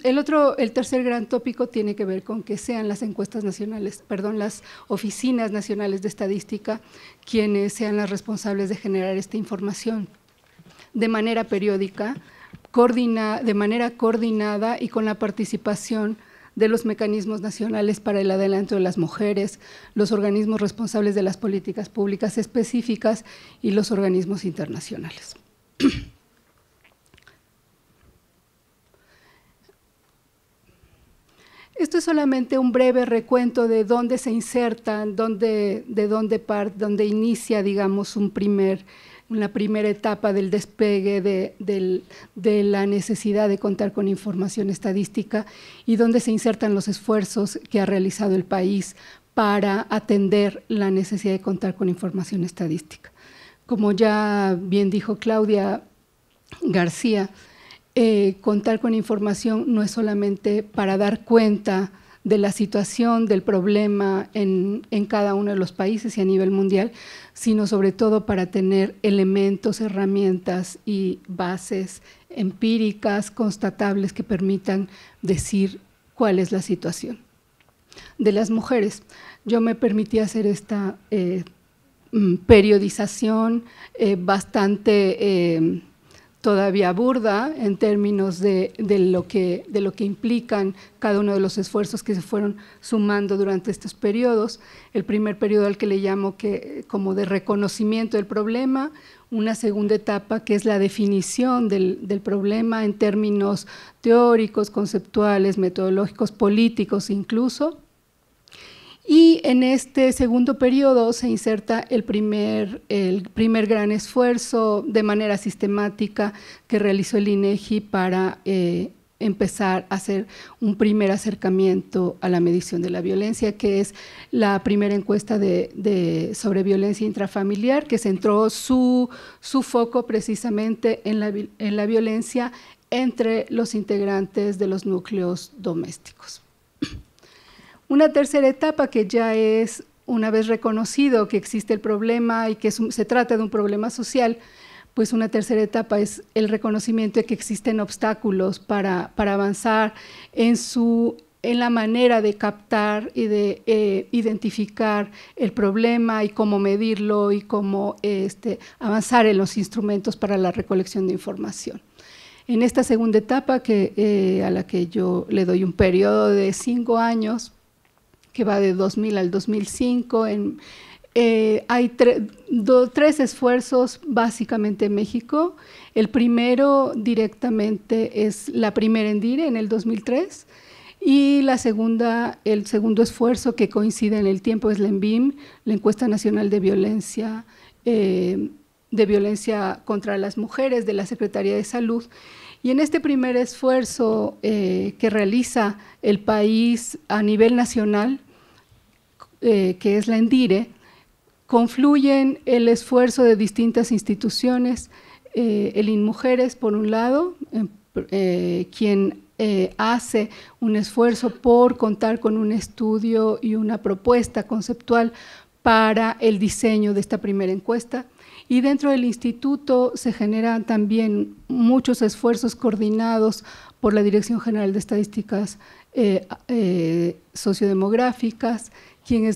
El tercer gran tópico tiene que ver con que sean las encuestas nacionales, las oficinas nacionales de estadística quienes sean las responsables de generar esta información de manera periódica, de manera coordinada y con la participación de los mecanismos nacionales para el adelanto de las mujeres, los organismos responsables de las políticas públicas específicas y los organismos internacionales. Esto es solamente un breve recuento de dónde se insertan, de dónde inicia, digamos, una primera etapa del despegue de la necesidad de contar con información estadística y dónde se insertan los esfuerzos que ha realizado el país para atender la necesidad de contar con información estadística. Como ya bien dijo Claudia García, contar con información no es solamente para dar cuenta de la situación, del problema en cada uno de los países y a nivel mundial, sino sobre todo para tener elementos, herramientas y bases empíricas, constatables, que permitan decir cuál es la situación de las mujeres. Yo me permití hacer esta periodización bastante todavía burda en términos de lo que implican cada uno de los esfuerzos que se fueron sumando durante estos periodos. El primer periodo, al que le llamo como de reconocimiento del problema, una segunda etapa que es la definición del problema en términos teóricos, conceptuales, metodológicos, políticos incluso. Y en este segundo periodo se inserta el primer gran esfuerzo de manera sistemática que realizó el INEGI para empezar a hacer un primer acercamiento a la medición de la violencia, que es la primera encuesta sobre violencia intrafamiliar, que centró su foco precisamente en la violencia entre los integrantes de los núcleos domésticos. Una tercera etapa, que ya es, una vez reconocido que existe el problema y que se trata de un problema social, pues una tercera etapa es el reconocimiento de que existen obstáculos para avanzar en la manera de captar y de identificar el problema y cómo medirlo y cómo avanzar en los instrumentos para la recolección de información. En esta segunda etapa, a la que yo le doy un periodo de 5 años, que va de 2000 al 2005, hay 3 esfuerzos básicamente en México. El primero directamente es la primera ENDIRE en el 2003, y el segundo esfuerzo que coincide en el tiempo es la ENVIM, la Encuesta Nacional de Violencia contra las Mujeres de la Secretaría de Salud. Y en este primer esfuerzo que realiza el país a nivel nacional, que es la ENDIRE, confluyen el esfuerzo de distintas instituciones, el INMujeres por un lado, quien hace un esfuerzo por contar con un estudio y una propuesta conceptual para el diseño de esta primera encuesta. Y dentro del instituto se generan también muchos esfuerzos coordinados por la Dirección General de Estadísticas Sociodemográficas, quien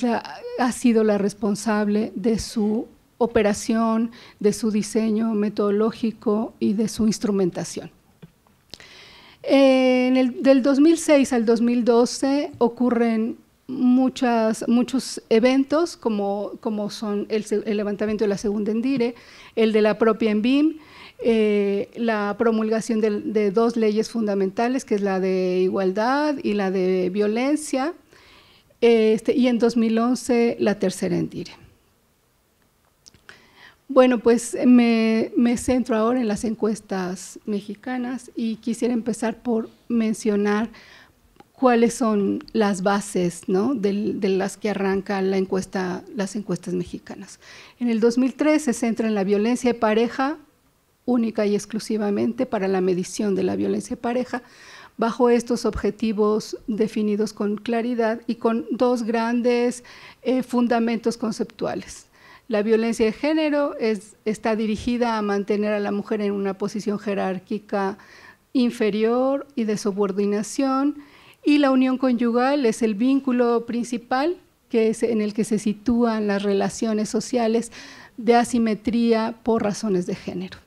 ha sido la responsable de su operación, de su diseño metodológico y de su instrumentación. Del 2006 al 2012 ocurren muchos eventos, como son el levantamiento de la segunda ENDIRE, el de la propia ENVIM, la promulgación de 2 leyes fundamentales, que es la de igualdad y la de violencia, y en 2011 la tercera ENDIRE. Bueno, pues me centro ahora en las encuestas mexicanas y quisiera empezar por mencionar cuáles son las bases, ¿no?, de las que arrancan las encuestas mexicanas. En el 2003 se centra en la violencia de pareja, única y exclusivamente para la medición de la violencia de pareja, bajo estos objetivos definidos con claridad y con 2 grandes fundamentos conceptuales. La violencia de género está dirigida a mantener a la mujer en una posición jerárquica inferior y de subordinación, y la unión conyugal es el vínculo principal en el que se sitúan las relaciones sociales de asimetría por razones de género.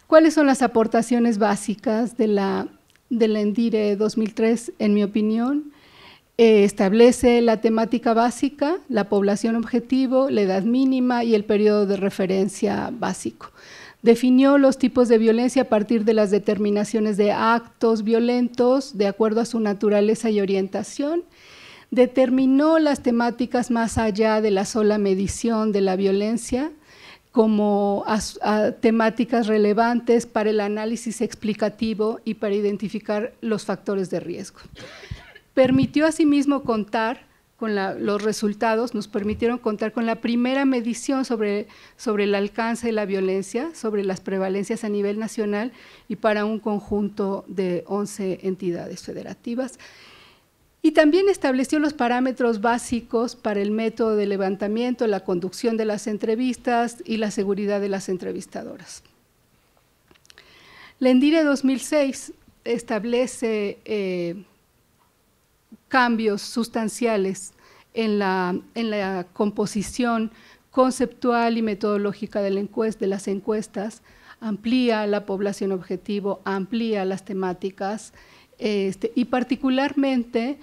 ¿Cuáles son las aportaciones básicas de la ENDIRE 2003, en mi opinión? Establece la temática básica, la población objetivo, la edad mínima y el periodo de referencia básico. Definió los tipos de violencia a partir de las determinaciones de actos violentos de acuerdo a su naturaleza y orientación. Determinó las temáticas más allá de la sola medición de la violencia, como temáticas relevantes para el análisis explicativo y para identificar los factores de riesgo. Permitió asimismo contar con los resultados, nos permitieron contar con la primera medición sobre el alcance de la violencia, sobre las prevalencias a nivel nacional y para un conjunto de 11 entidades federativas. Y también estableció los parámetros básicos para el método de levantamiento, la conducción de las entrevistas y la seguridad de las entrevistadoras. La ENDIRE 2006 establece cambios sustanciales en la composición conceptual y metodológica de las encuestas, amplía la población objetivo, amplía las temáticas, y particularmente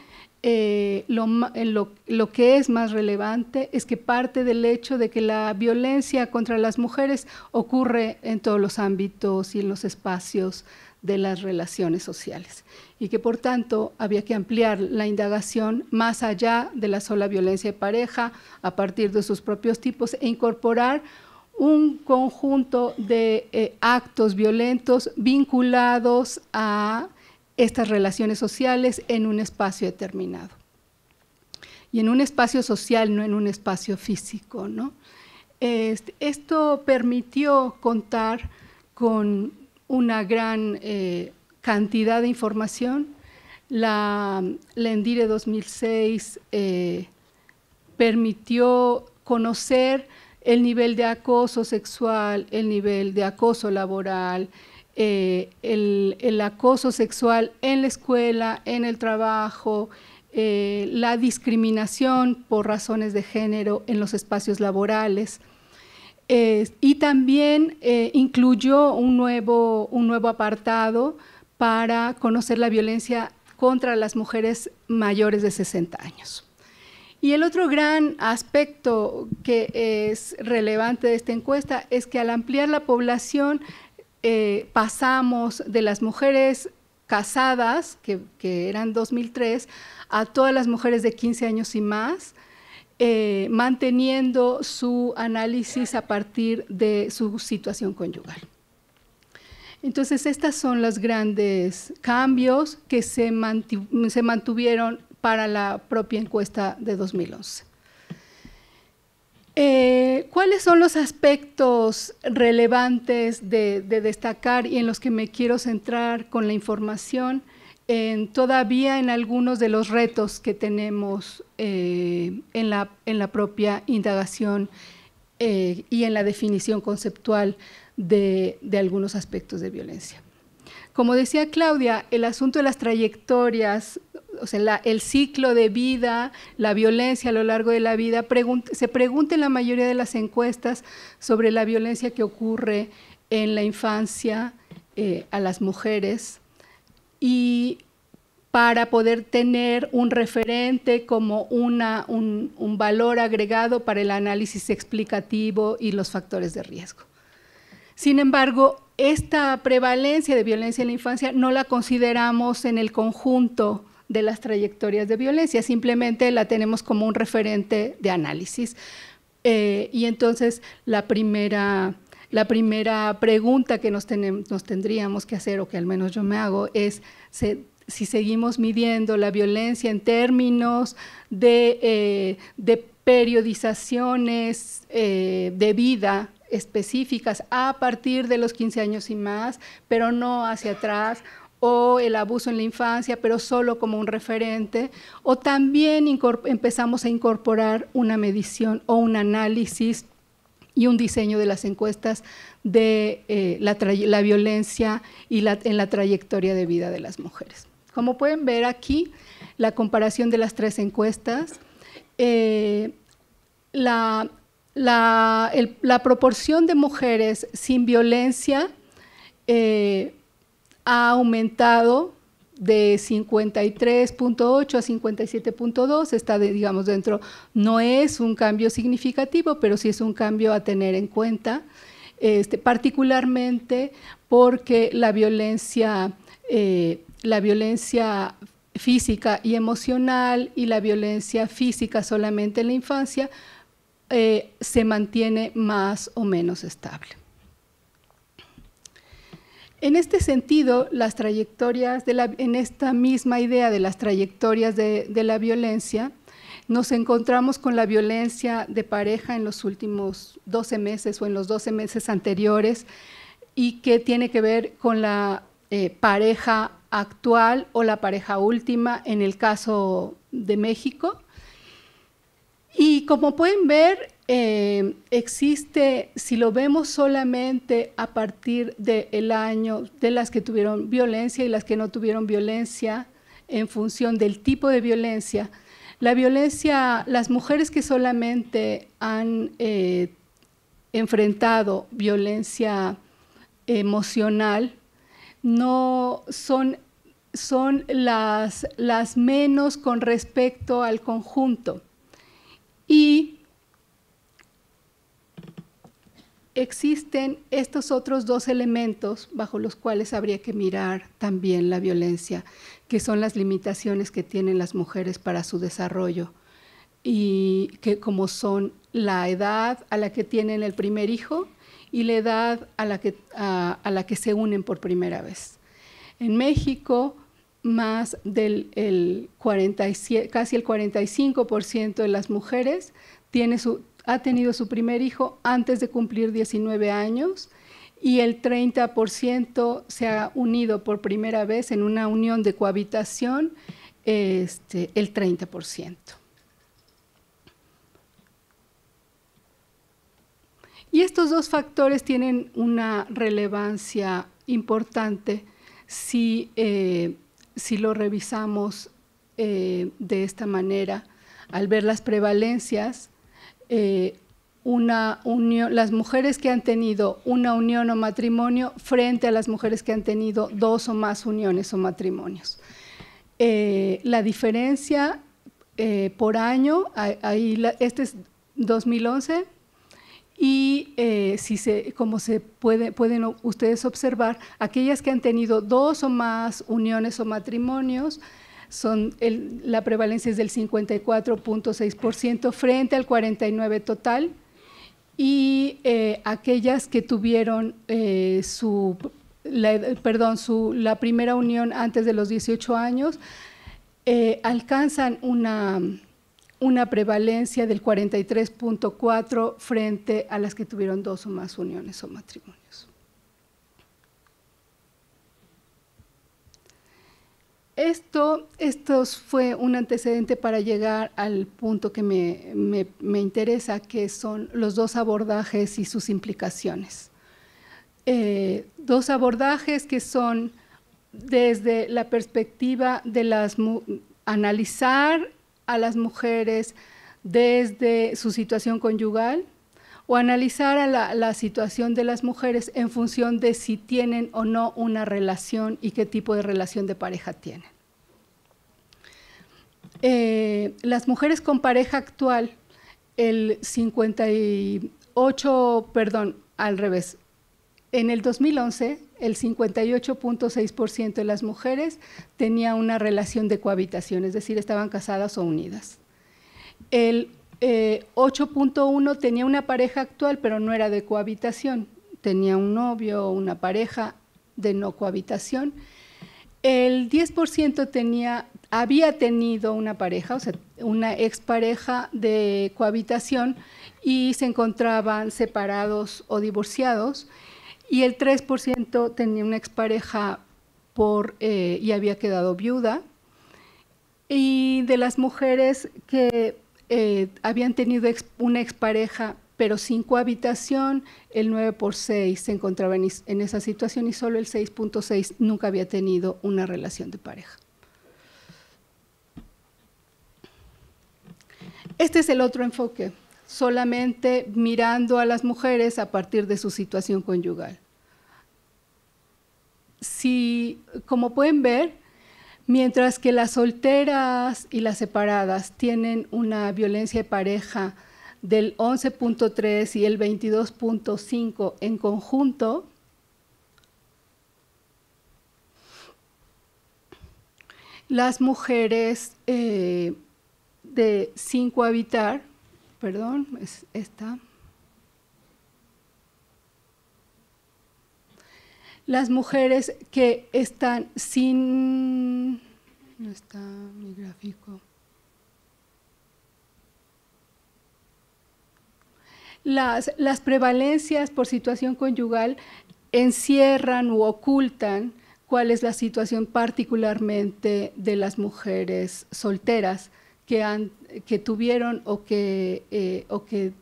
lo que es más relevante es que parte del hecho de que la violencia contra las mujeres ocurre en todos los ámbitos y en los espacios de las relaciones sociales, y que por tanto había que ampliar la indagación más allá de la sola violencia de pareja a partir de sus propios tipos e incorporar un conjunto de actos violentos vinculados a estas relaciones sociales en un espacio determinado. Y en un espacio social, no en un espacio físico, ¿no? Esto permitió contar con una gran cantidad de información. La Lendire 2006 permitió conocer el nivel de acoso sexual, el nivel de acoso laboral, el acoso sexual en la escuela, en el trabajo, la discriminación por razones de género en los espacios laborales. Y también incluyó un nuevo apartado para conocer la violencia contra las mujeres mayores de 60 años. Y el otro gran aspecto que es relevante de esta encuesta es que al ampliar la población pasamos de las mujeres casadas, que eran 2003, a todas las mujeres de 15 años y más, manteniendo su análisis a partir de su situación conyugal. Entonces, estos son los grandes cambios que se mantuvieron para la propia encuesta de 2011. ¿Cuáles son los aspectos relevantes de destacar y en los que me quiero centrar con la información? Todavía en algunos de los retos que tenemos en la propia indagación y en la definición conceptual de algunos aspectos de violencia. Como decía Claudia, el asunto de las trayectorias, o sea, el ciclo de vida, la violencia a lo largo de la vida, se pregunta en la mayoría de las encuestas sobre la violencia que ocurre en la infancia a las mujeres, y para poder tener un referente como un valor agregado para el análisis explicativo y los factores de riesgo. Sin embargo, esta prevalencia de violencia en la infancia no la consideramos en el conjunto de las trayectorias de violencia, simplemente la tenemos como un referente de análisis. Y entonces la primera pregunta que nos tendríamos que hacer, o que al menos yo me hago, es si seguimos midiendo la violencia en términos de periodizaciones de vida específicas a partir de los 15 años y más, pero no hacia atrás, o el abuso en la infancia, pero solo como un referente, o también empezamos a incorporar una medición o un análisis y un diseño de las encuestas de la violencia y en la trayectoria de vida de las mujeres. Como pueden ver aquí, la comparación de las tres encuestas, la proporción de mujeres sin violencia ha aumentado de 53.8 a 57.2, está digamos dentro, no es un cambio significativo, pero sí es un cambio a tener en cuenta, particularmente porque la violencia física y emocional y la violencia física solamente en la infancia se mantiene más o menos estable. En este sentido, las trayectorias en esta misma idea de las trayectorias de la violencia, nos encontramos con la violencia de pareja en los últimos 12 meses o en los 12 meses anteriores, y que tiene que ver con la pareja actual o la pareja última en el caso de México. Y como pueden ver, existe, si lo vemos solamente a partir del año de las que tuvieron violencia y las que no tuvieron violencia en función del tipo de violencia, la violencia, las mujeres que solamente han enfrentado violencia emocional no son las menos con respecto al conjunto. Y existen estos otros dos elementos bajo los cuales habría que mirar también la violencia, que son las limitaciones que tienen las mujeres para su desarrollo, y que como son la edad a la que tienen el primer hijo y la edad a la que se unen por primera vez. En México, más del casi el 45% de las mujeres ha tenido su primer hijo antes de cumplir 19 años y el 30% se ha unido por primera vez en una unión de cohabitación, el 30%. Y estos dos factores tienen una relevancia importante si lo revisamos de esta manera. Al ver las prevalencias, las mujeres que han tenido una unión o matrimonio frente a las mujeres que han tenido 2 o más uniones o matrimonios. La diferencia por año, este es 2011, y como pueden ustedes observar, aquellas que han tenido 2 o más uniones o matrimonios, la prevalencia es del 54.6% frente al 49% total, y aquellas que tuvieron la primera unión antes de los 18 años alcanzan una prevalencia del 43.4% frente a las que tuvieron 2 o más uniones o matrimonios. Esto fue un antecedente para llegar al punto que me interesa, que son los 2 abordajes y sus implicaciones. 2 abordajes que son desde la perspectiva de analizar a las mujeres desde su situación conyugal, o analizar a la situación de las mujeres en función de si tienen o no una relación y qué tipo de relación de pareja tienen. Las mujeres con pareja actual, en el 2011, el 58.6% de las mujeres tenía una relación de cohabitación, es decir, estaban casadas o unidas. El 8.1% tenía una pareja actual, pero no era de cohabitación, tenía un novio o una pareja de no cohabitación. El 10% había tenido una pareja, o sea, una expareja de cohabitación, y se encontraban separados o divorciados, y el 3% tenía una expareja y había quedado viuda. Y de las mujeres que habían tenido una expareja pero sin cohabitación, el 9/6 se encontraba en esa situación y solo el 6.6 nunca había tenido una relación de pareja. Este es el otro enfoque, solamente mirando a las mujeres a partir de su situación conyugal. Como pueden ver, mientras que las solteras y las separadas tienen una violencia de pareja del 11.3 y el 22.5 en conjunto, las mujeres sin cohabitar, es esta. Las mujeres que están sin, no está mi gráfico. Las prevalencias por situación conyugal encierran u ocultan cuál es la situación particularmente de las mujeres solteras que tuvieron o que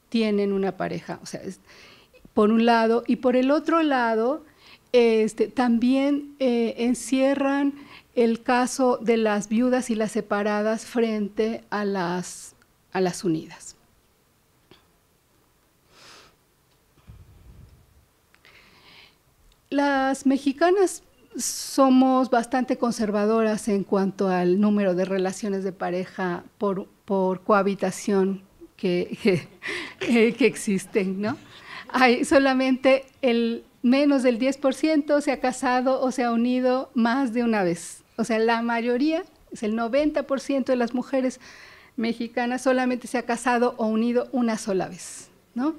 tienen una pareja. O sea, por un lado, y por el otro lado, también encierran el caso de las viudas y las separadas frente a las unidas. Las mexicanas somos bastante conservadoras en cuanto al número de relaciones de pareja por cohabitación que existen, ¿no? Hay solamente menos del 10% se ha casado o se ha unido más de una vez. O sea, la mayoría, es el 90% de las mujeres mexicanas solamente se ha casado o unido una sola vez, ¿no?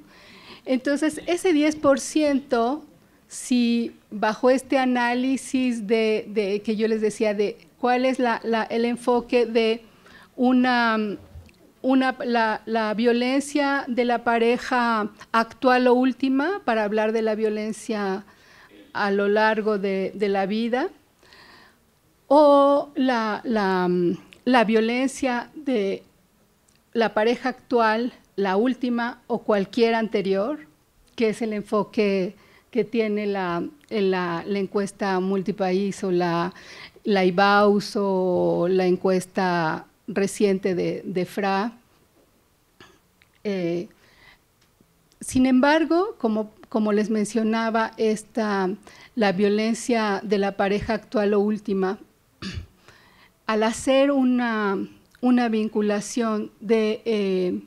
Entonces, ese 10% si bajo este análisis que yo les decía de cuál es el enfoque de la violencia de la pareja actual o última, para hablar de la violencia a lo largo de la vida, o la violencia de la pareja actual, la última o cualquier anterior, que es el enfoque que tiene la encuesta multipaís o la IBAUS o la encuesta reciente de FRA. Sin embargo, como les mencionaba, la violencia de la pareja actual o última, al hacer una vinculación de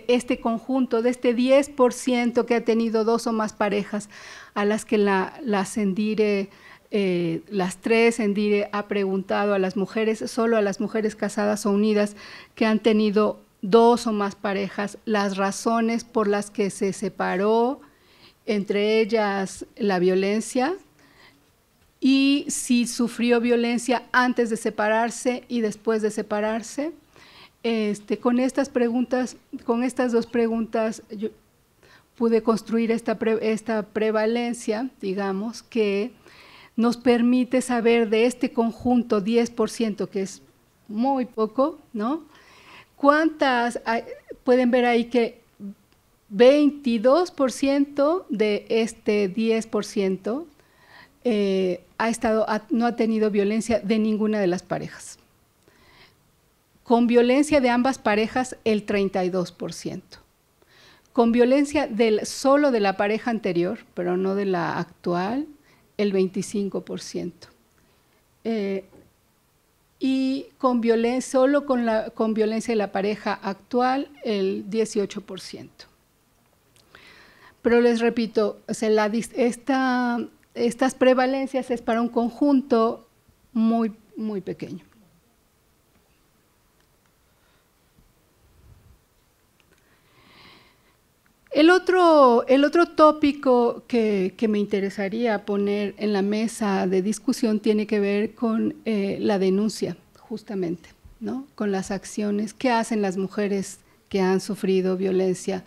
este conjunto, de este 10% que ha tenido 2 o más parejas, a las que las tres Endire ha preguntado a las mujeres, solo a las mujeres casadas o unidas que han tenido 2 o más parejas, las razones por las que se separó, entre ellas la violencia, y si sufrió violencia antes de separarse y después de separarse. Con estas 2 preguntas, yo pude construir esta prevalencia, digamos, que nos permite saber de este conjunto 10%, que es muy poco, ¿no? ¿Cuántas? Pueden ver ahí que 22% de este 10% no ha tenido violencia de ninguna de las parejas. Con violencia de ambas parejas, el 32%. Con violencia solo de la pareja anterior, pero no de la actual, el 25%. Y solo con violencia de la pareja actual, el 18%. Pero les repito, estas prevalencias es para un conjunto muy, muy pequeño. El otro tópico que me interesaría poner en la mesa de discusión tiene que ver con la denuncia, justamente, ¿no? Con las acciones que hacen las mujeres que han sufrido violencia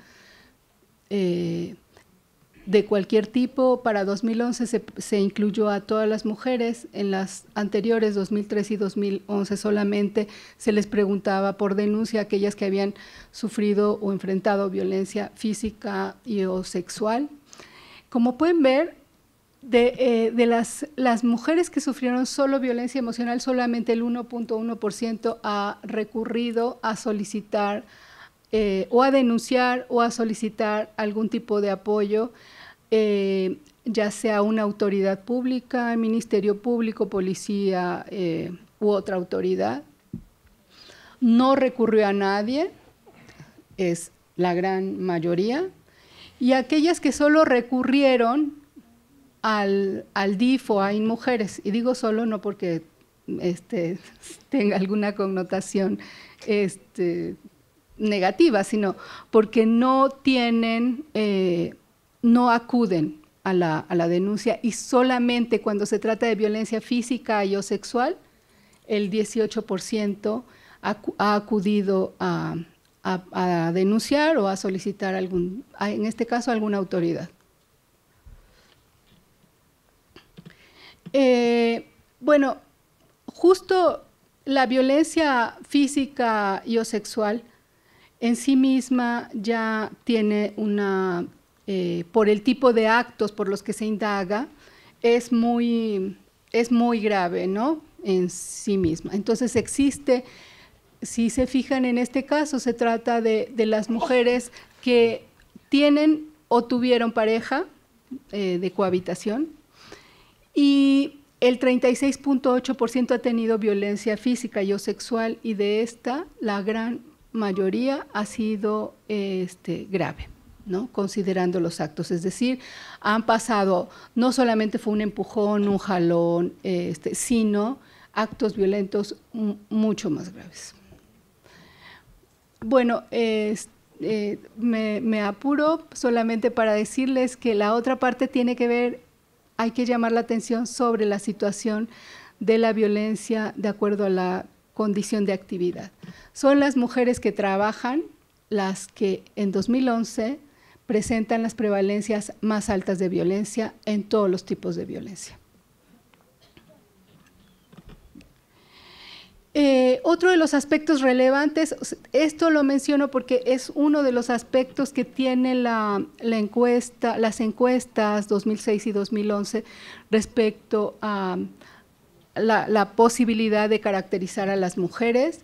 de cualquier tipo. Para 2011 se incluyó a todas las mujeres. En las anteriores, 2003 y 2011, solamente se les preguntaba por denuncia a aquellas que habían sufrido o enfrentado violencia física o sexual. Como pueden ver, de las mujeres que sufrieron solo violencia emocional, solamente el 1.1% ha recurrido a solicitar o a denunciar o a solicitar algún tipo de apoyo, ya sea una autoridad pública, ministerio público, policía u otra autoridad. No recurrió a nadie, es la gran mayoría, y aquellas que solo recurrieron al DIF o a InMujeres, y digo solo no porque tenga alguna connotación negativa, sino porque no acuden a la denuncia, y solamente cuando se trata de violencia física o sexual, el 18% ha acudido a denunciar o a solicitar en este caso, alguna autoridad. Bueno, justo la violencia física o sexual en sí misma ya tiene por el tipo de actos por los que se indaga, es muy grave, ¿no? En sí misma. Entonces existe, si se fijan en este caso, se trata de las mujeres que tienen o tuvieron pareja de cohabitación, y el 36.8% ha tenido violencia física o sexual, y de esta la gran mayoría ha sido grave, ¿no? Considerando los actos, es decir, han pasado, no solamente fue un empujón, un jalón, sino actos violentos mucho más graves. Bueno, me apuro solamente para decirles que la otra parte tiene que ver hay que llamar la atención sobre la situación de la violencia de acuerdo a la condición de actividad. Son las mujeres que trabajan las que en 2011 presentan las prevalencias más altas de violencia en todos los tipos de violencia. Otro de los aspectos relevantes, esto lo menciono porque es uno de los aspectos que tiene las encuestas 2006 y 2011 respecto a la posibilidad de caracterizar a las mujeres.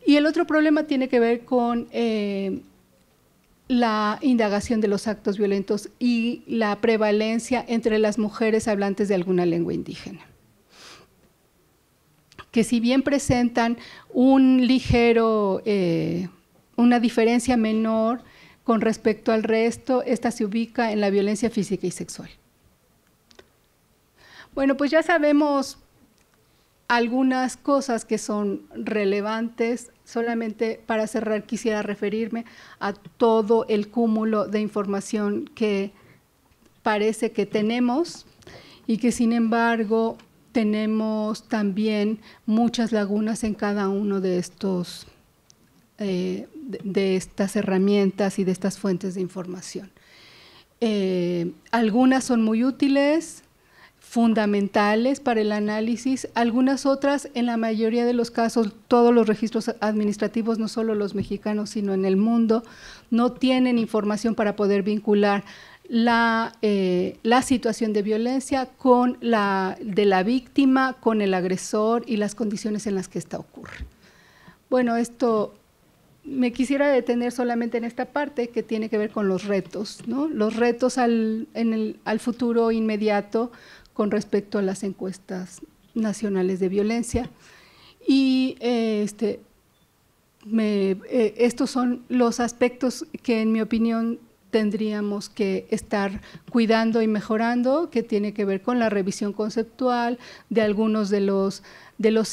Y el otro problema tiene que ver con la indagación de los actos violentos y la prevalencia entre las mujeres hablantes de alguna lengua indígena, que si bien presentan una diferencia menor con respecto al resto, esta se ubica en la violencia física y sexual. Bueno, pues ya sabemos algunas cosas que son relevantes. Solamente para cerrar quisiera referirme a todo el cúmulo de información que parece que tenemos y que sin embargo tenemos también muchas lagunas en cada uno de estos de estas herramientas y de estas fuentes de información. Algunas son muy útiles, fundamentales para el análisis, algunas otras, en la mayoría de los casos, todos los registros administrativos, no solo los mexicanos, sino en el mundo, no tienen información para poder vincular la situación de violencia con de la víctima, con el agresor y las condiciones en las que esta ocurre. Bueno, esto me quisiera detener solamente en esta parte que tiene que ver con los retos, ¿no? Los retos al futuro inmediato con respecto a las encuestas nacionales de violencia. Y estos son los aspectos que en mi opinión tendríamos que estar cuidando y mejorando, que tiene que ver con la revisión conceptual de algunos de los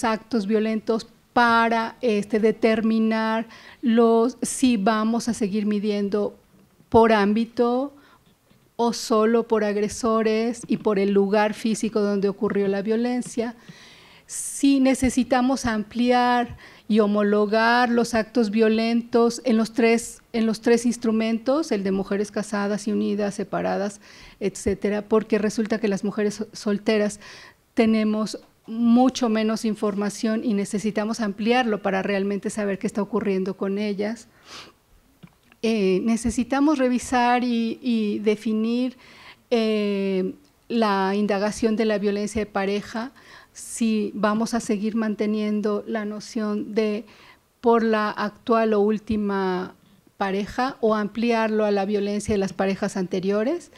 actos violentos para determinar si vamos a seguir midiendo por ámbito o solo por agresores y por el lugar físico donde ocurrió la violencia, si necesitamos ampliar y homologar los actos violentos en los tres instrumentos, el de mujeres casadas y unidas, separadas, etcétera, porque resulta que las mujeres solteras tenemos mucho menos información y necesitamos ampliarlo para realmente saber qué está ocurriendo con ellas. Necesitamos revisar y definir la indagación de la violencia de pareja, si vamos a seguir manteniendo la noción de por la actual o última pareja o ampliarlo a la violencia de las parejas anteriores.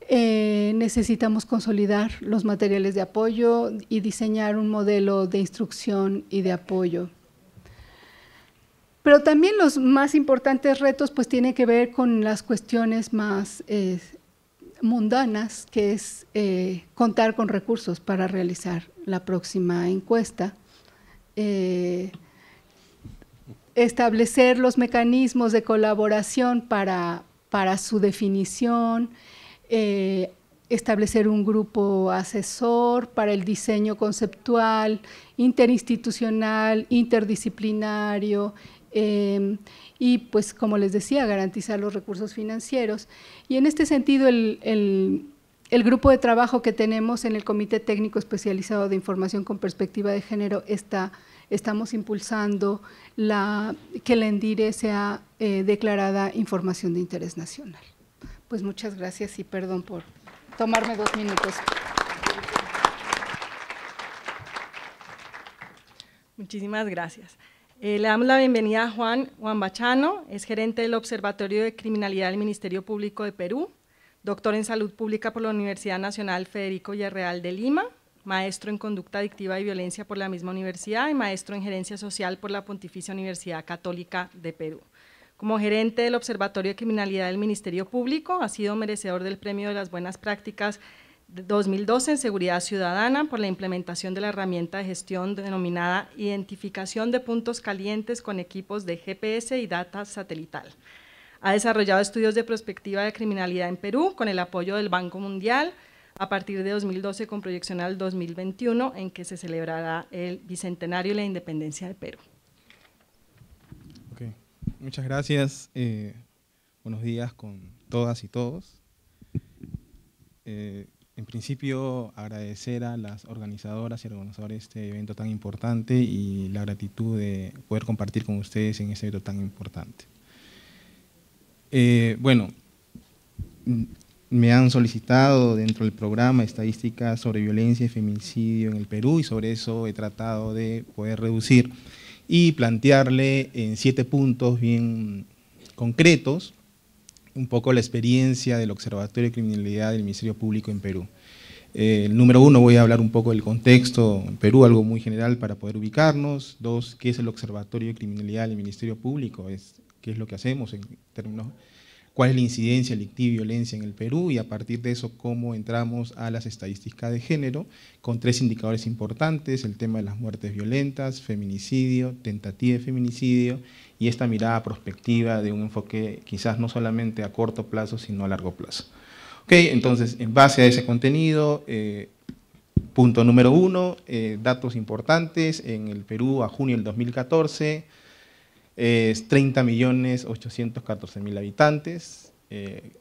Necesitamos consolidar los materiales de apoyo y diseñar un modelo de instrucción y de apoyo. Pero también los más importantes retos pues tienen que ver con las cuestiones más mundanas, que es contar con recursos para realizar la próxima encuesta, establecer los mecanismos de colaboración para su definición, establecer un grupo asesor para el diseño conceptual, interinstitucional, interdisciplinario, y pues como les decía, garantizar los recursos financieros. Y en este sentido el grupo de trabajo que tenemos en el Comité Técnico Especializado de Información con Perspectiva de Género estamos impulsando que la ENDIRE sea declarada Información de Interés Nacional. Pues muchas gracias y perdón por tomarme 2 minutos. Muchísimas gracias. Le damos la bienvenida a Juan Bachano, es gerente del Observatorio de Criminalidad del Ministerio Público de Perú, doctor en Salud Pública por la Universidad Nacional Federico Villarreal de Lima, maestro en Conducta Adictiva y Violencia por la misma universidad y maestro en Gerencia Social por la Pontificia Universidad Católica de Perú. Como gerente del Observatorio de Criminalidad del Ministerio Público, ha sido merecedor del Premio de las Buenas Prácticas 2012 en Seguridad Ciudadana por la implementación de la herramienta de gestión denominada Identificación de Puntos Calientes con equipos de GPS y data satelital. Ha desarrollado estudios de prospectiva de criminalidad en Perú con el apoyo del Banco Mundial, a partir de 2012 con proyección al 2021, en que se celebrará el Bicentenario de la Independencia del Perú. Okay. Muchas gracias. Buenos días con todas y todos. En principio, agradecer a las organizadoras y organizadores de este evento tan importante y la gratitud de poder compartir con ustedes en este evento tan importante. Bueno, me han solicitado dentro del programa estadísticas sobre violencia y feminicidio en el Perú, y sobre eso he tratado de poder reducir y plantearle en 7 puntos bien concretos un poco la experiencia del Observatorio de Criminalidad del Ministerio Público en Perú. El número 1, voy a hablar un poco del contexto en Perú, algo muy general para poder ubicarnos. 2, ¿qué es el Observatorio de Criminalidad del Ministerio Público? ¿Qué es lo que hacemos en términos, cuál es la incidencia delictiva y violencia en el Perú? Y a partir de eso, cómo entramos a las estadísticas de género, con 3 indicadores importantes: el tema de las muertes violentas, feminicidio, tentativa de feminicidio, y esta mirada prospectiva de un enfoque quizás no solamente a corto plazo, sino a largo plazo. Ok, entonces, en base a ese contenido, punto número 1, datos importantes. En el Perú, a junio del 2014, es 30.814.000 habitantes.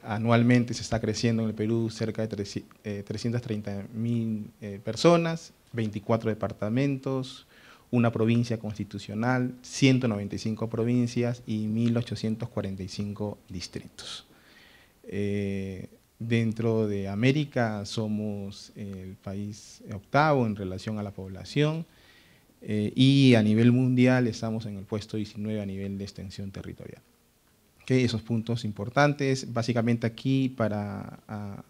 Anualmente se está creciendo en el Perú cerca de 330.000 personas, 24 departamentos, una provincia constitucional, 195 provincias y 1.845 distritos. Dentro de América somos el país 8º en relación a la población, y a nivel mundial estamos en el puesto 19 a nivel de extensión territorial. Okay, esos puntos importantes, básicamente aquí para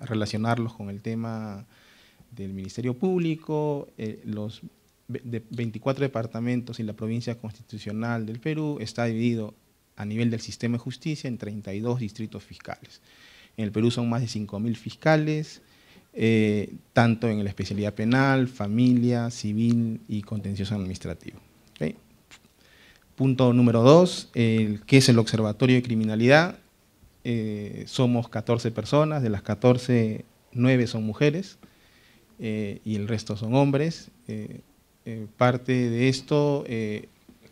relacionarlos con el tema del Ministerio Público, los 24 departamentos y la provincia constitucional del Perú está dividido a nivel del sistema de justicia en 32 distritos fiscales. En el Perú son más de 5.000 fiscales, tanto en la especialidad penal, familia, civil y contencioso administrativo. Okay. Punto número 2, ¿qué es el Observatorio de Criminalidad? Somos 14 personas, de las 14, 9 son mujeres y el resto son hombres. Parte de esto,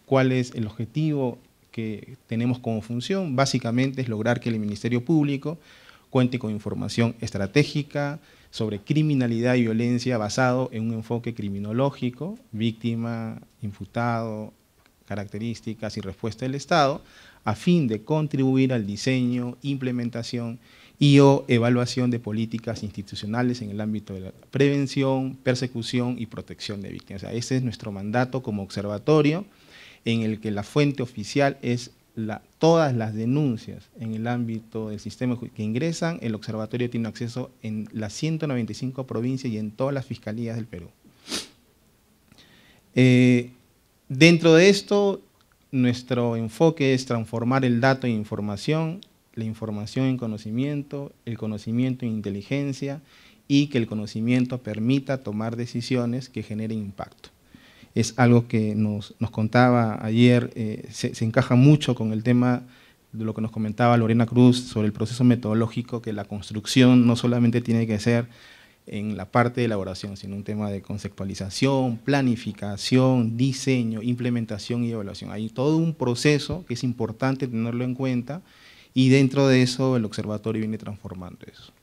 ¿cuál es el objetivo que tenemos como función? Básicamente es lograr que el Ministerio Público cuente con información estratégica sobre criminalidad y violencia basado en un enfoque criminológico, víctima, imputado, características y respuesta del Estado, a fin de contribuir al diseño, implementación y o evaluación de políticas institucionales en el ámbito de la prevención, persecución y protección de víctimas. O sea, ese es nuestro mandato como observatorio, en el que la fuente oficial es todas las denuncias en el ámbito del sistema que ingresan. El observatorio tiene acceso en las 195 provincias y en todas las fiscalías del Perú. Dentro de esto, nuestro enfoque es transformar el dato en información, la información en conocimiento, el conocimiento en inteligencia, y que el conocimiento permita tomar decisiones que generen impacto. Es algo que nos contaba ayer, se encaja mucho con el tema de lo que nos comentaba Lorena Cruz sobre el proceso metodológico, que la construcción no solamente tiene que ser en la parte de elaboración, sino un tema de conceptualización, planificación, diseño, implementación y evaluación. Hay todo un proceso que es importante tenerlo en cuenta, y dentro de eso el observatorio viene transformando eso.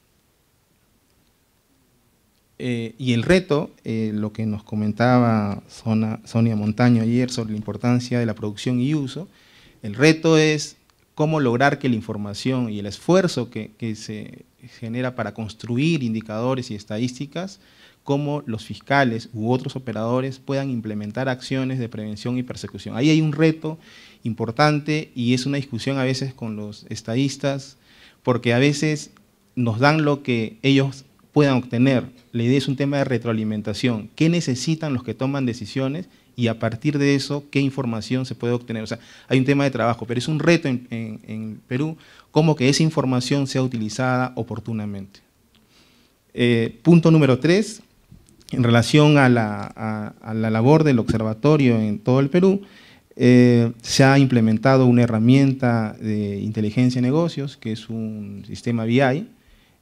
Y el reto, lo que nos comentaba Sonia Montaño ayer sobre la importancia de la producción y uso, el reto es cómo lograr que la información y el esfuerzo que se genera para construir indicadores y estadísticas, cómo los fiscales u otros operadores puedan implementar acciones de prevención y persecución. Ahí hay un reto importante, y es una discusión a veces con los estadistas, porque a veces nos dan lo que ellos puedan obtener. La idea es un tema de retroalimentación. ¿Qué necesitan los que toman decisiones? Y a partir de eso, ¿qué información se puede obtener? O sea, hay un tema de trabajo, pero es un reto en Perú cómo que esa información sea utilizada oportunamente. Punto número 3, en relación a la labor del observatorio en todo el Perú, se ha implementado una herramienta de inteligencia de negocios, que es un sistema BI,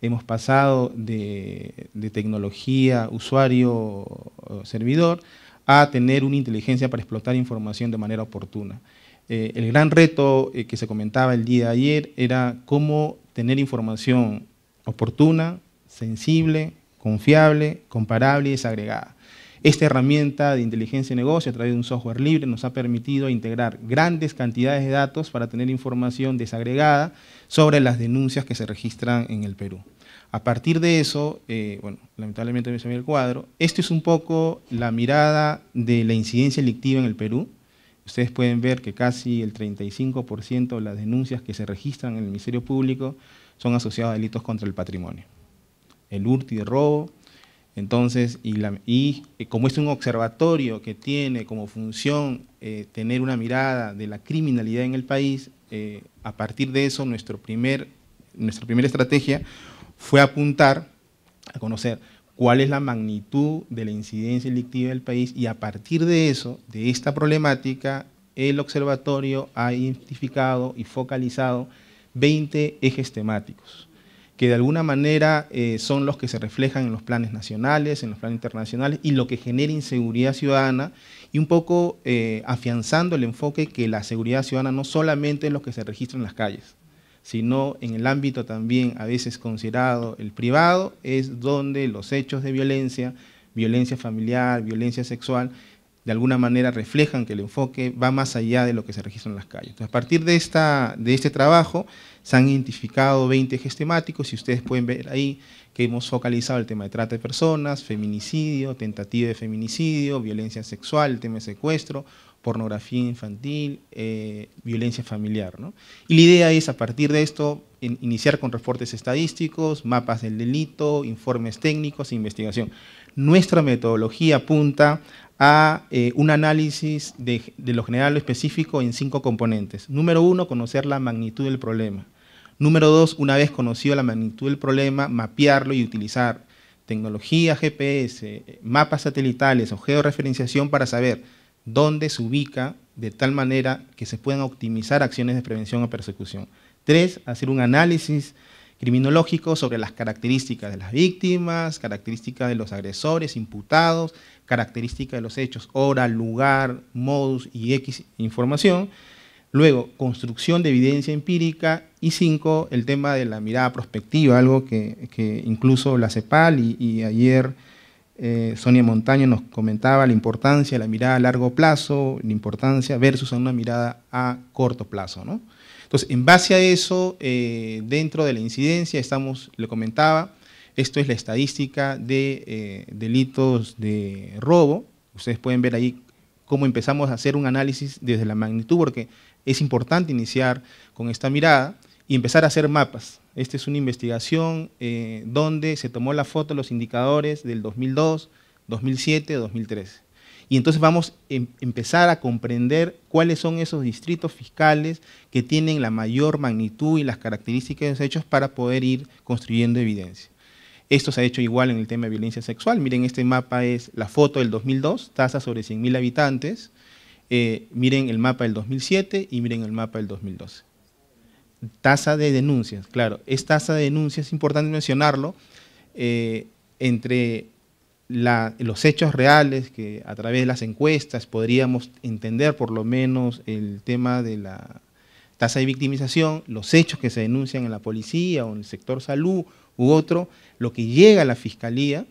hemos pasado de tecnología usuario-servidor a tener una inteligencia para explotar información de manera oportuna. El gran reto que se comentaba el día de ayer era cómo tener información oportuna, sensible, confiable, comparable y desagregada. Esta herramienta de inteligencia de negocio a través de un software libre nos ha permitido integrar grandes cantidades de datos para tener información desagregada sobre las denuncias que se registran en el Perú. A partir de eso, bueno, lamentablemente me se ve el cuadro, esto es un poco la mirada de la incidencia delictiva en el Perú. Ustedes pueden ver que casi el 35% de las denuncias que se registran en el Ministerio Público son asociadas a delitos contra el patrimonio. El hurto y el robo. Entonces, como es un observatorio que tiene como función tener una mirada de la criminalidad en el país, a partir de eso nuestra primera estrategia fue apuntar a conocer cuál es la magnitud de la incidencia delictiva del país y a partir de eso, de esta problemática, el observatorio ha identificado y focalizado 20 ejes temáticos, que de alguna manera son los que se reflejan en los planes nacionales, en los planes internacionales y lo que genera inseguridad ciudadana y un poco afianzando el enfoque que la seguridad ciudadana no solamente es lo que se registra en las calles, sino en el ámbito también a veces considerado el privado, es donde los hechos de violencia, violencia familiar, violencia sexual, de alguna manera reflejan que el enfoque va más allá de lo que se registra en las calles. Entonces, a partir de este trabajo se han identificado 20 ejes temáticos y ustedes pueden ver ahí que hemos focalizado el tema de trata de personas, feminicidio, tentativa de feminicidio, violencia sexual, el tema de secuestro, pornografía infantil, violencia familiar, ¿no? Y la idea es, a partir de esto, iniciar con reportes estadísticos, mapas del delito, informes técnicos e investigación. Nuestra metodología apunta a un análisis de lo general a lo específico en 5 componentes. Número 1, conocer la magnitud del problema. Número 2, una vez conocido la magnitud del problema, mapearlo y utilizar tecnología GPS, mapas satelitales o georreferenciación para saber dónde se ubica de tal manera que se puedan optimizar acciones de prevención o persecución. 3, hacer un análisis criminológico sobre las características de las víctimas, características de los agresores, imputados, características de los hechos, hora, lugar, modus y X información. Luego, construcción de evidencia empírica. Y 5, el tema de la mirada prospectiva, algo que incluso la CEPAL y ayer Sonia Montaño nos comentaba la importancia de la mirada a largo plazo, la importancia versus una mirada a corto plazo, ¿no? Entonces, en base a eso, dentro de la incidencia le comentaba, esto es la estadística de delitos de robo. Ustedes pueden ver ahí cómo empezamos a hacer un análisis desde la magnitud, porque es importante iniciar con esta mirada y empezar a hacer mapas. Esta es una investigación donde se tomó la foto de los indicadores del 2002, 2007, 2013. Y entonces vamos a empezar a comprender cuáles son esos distritos fiscales que tienen la mayor magnitud y las características de los hechos para poder ir construyendo evidencia. Esto se ha hecho igual en el tema de violencia sexual. Miren, este mapa es la foto del 2002, tasa sobre 100.000 habitantes. Miren el mapa del 2007 y miren el mapa del 2012. Tasa de denuncias, claro, es tasa de denuncias, es importante mencionarlo, entre los hechos reales que a través de las encuestas podríamos entender por lo menos el tema de la tasa de victimización, los hechos que se denuncian en la policía o en el sector salud u otro, lo que llega a la fiscalía,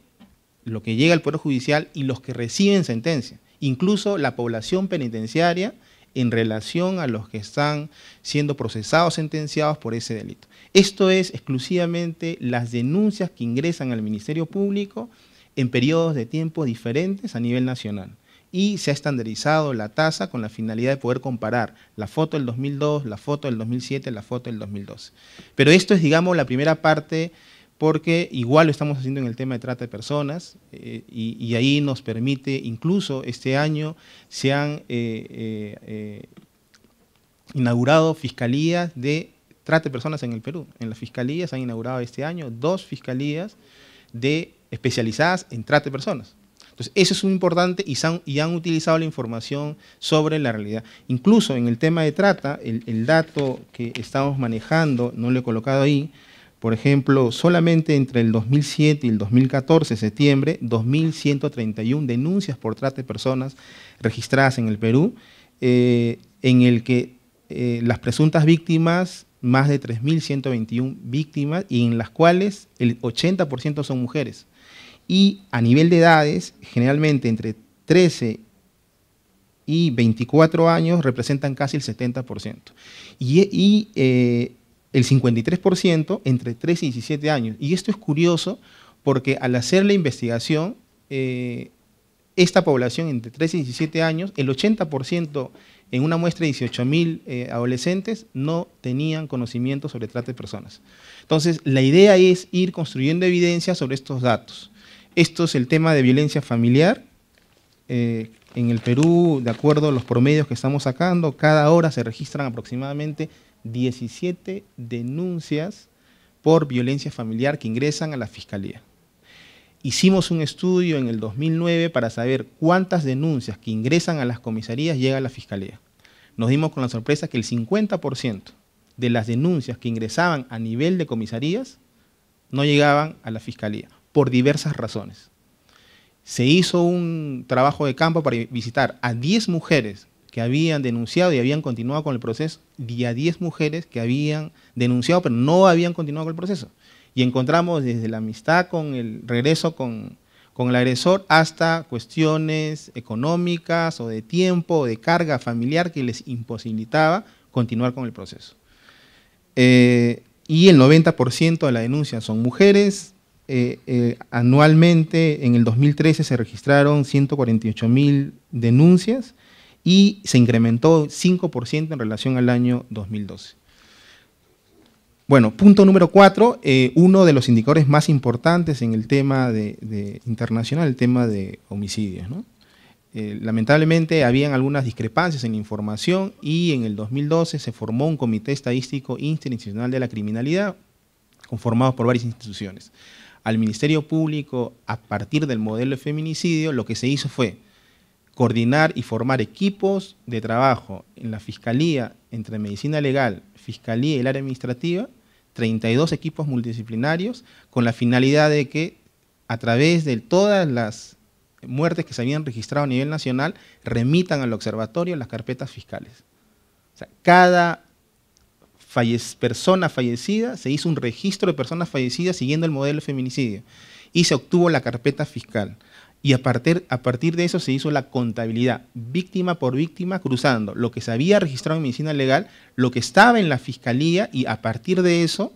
lo que llega al Poder Judicial y los que reciben sentencia, incluso la población penitenciaria en relación a los que están siendo procesados, sentenciados por ese delito. Esto es exclusivamente las denuncias que ingresan al Ministerio Público en periodos de tiempo diferentes a nivel nacional. Y se ha estandarizado la tasa con la finalidad de poder comparar la foto del 2002, la foto del 2007, la foto del 2012. Pero esto es, digamos, la primera parte, porque igual lo estamos haciendo en el tema de trata de personas y ahí nos permite, incluso este año se han inaugurado fiscalías de trata de personas en el Perú. En las fiscalías se han inaugurado este año 2 fiscalías especializadas en trata de personas. Entonces, eso es muy importante y han utilizado la información sobre la realidad. Incluso en el tema de trata, el dato que estamos manejando, no lo he colocado ahí, Por ejemplo, solamente entre el 2007 y el 2014, septiembre, 2.131 denuncias por trata de personas registradas en el Perú, en el que las presuntas víctimas, más de 3.121 víctimas, y en las cuales el 80% son mujeres. Y a nivel de edades, generalmente entre 13 y 24 años representan casi el 70%. Y el 53% entre 13 y 17 años. Y esto es curioso porque al hacer la investigación, esta población entre 13 y 17 años, el 80% en una muestra de 18.000 adolescentes no tenían conocimiento sobre trata de personas. Entonces, la idea es ir construyendo evidencia sobre estos datos. Esto es el tema de violencia familiar. En el Perú, de acuerdo a los promedios que estamos sacando, cada hora se registran aproximadamente 17 denuncias por violencia familiar que ingresan a la Fiscalía. Hicimos un estudio en el 2009 para saber cuántas denuncias que ingresan a las comisarías llegan a la Fiscalía. Nos dimos con la sorpresa que el 50% de las denuncias que ingresaban a nivel de comisarías no llegaban a la Fiscalía, por diversas razones. Se hizo un trabajo de campo para visitar a 10 mujeres que habían denunciado y habían continuado con el proceso, y a 10 mujeres que habían denunciado pero no habían continuado con el proceso. Y encontramos desde la amistad con el regreso con el agresor hasta cuestiones económicas o de tiempo o de carga familiar que les imposibilitaba continuar con el proceso. Y el 90% de las denuncias son mujeres. Anualmente, en el 2013 se registraron 148.000 denuncias y se incrementó 5% en relación al año 2012. Bueno, punto número 4, uno de los indicadores más importantes en el tema internacional, el tema de homicidios, ¿no? Lamentablemente habían algunas discrepancias en la información y en el 2012 se formó un comité estadístico interinstitucional de la criminalidad, conformado por varias instituciones. Al Ministerio Público, a partir del modelo de feminicidio, lo que se hizo fue coordinar y formar equipos de trabajo en la Fiscalía, entre Medicina Legal, Fiscalía y el área administrativa, 32 equipos multidisciplinarios, con la finalidad de que a través de todas las muertes que se habían registrado a nivel nacional, remitan al observatorio las carpetas fiscales. O sea, cada persona fallecida, se hizo un registro de personas fallecidas siguiendo el modelo de feminicidio y se obtuvo la carpeta fiscal. Y a partir de eso se hizo la contabilidad, víctima por víctima, cruzando lo que se había registrado en medicina legal, lo que estaba en la fiscalía, y a partir de eso,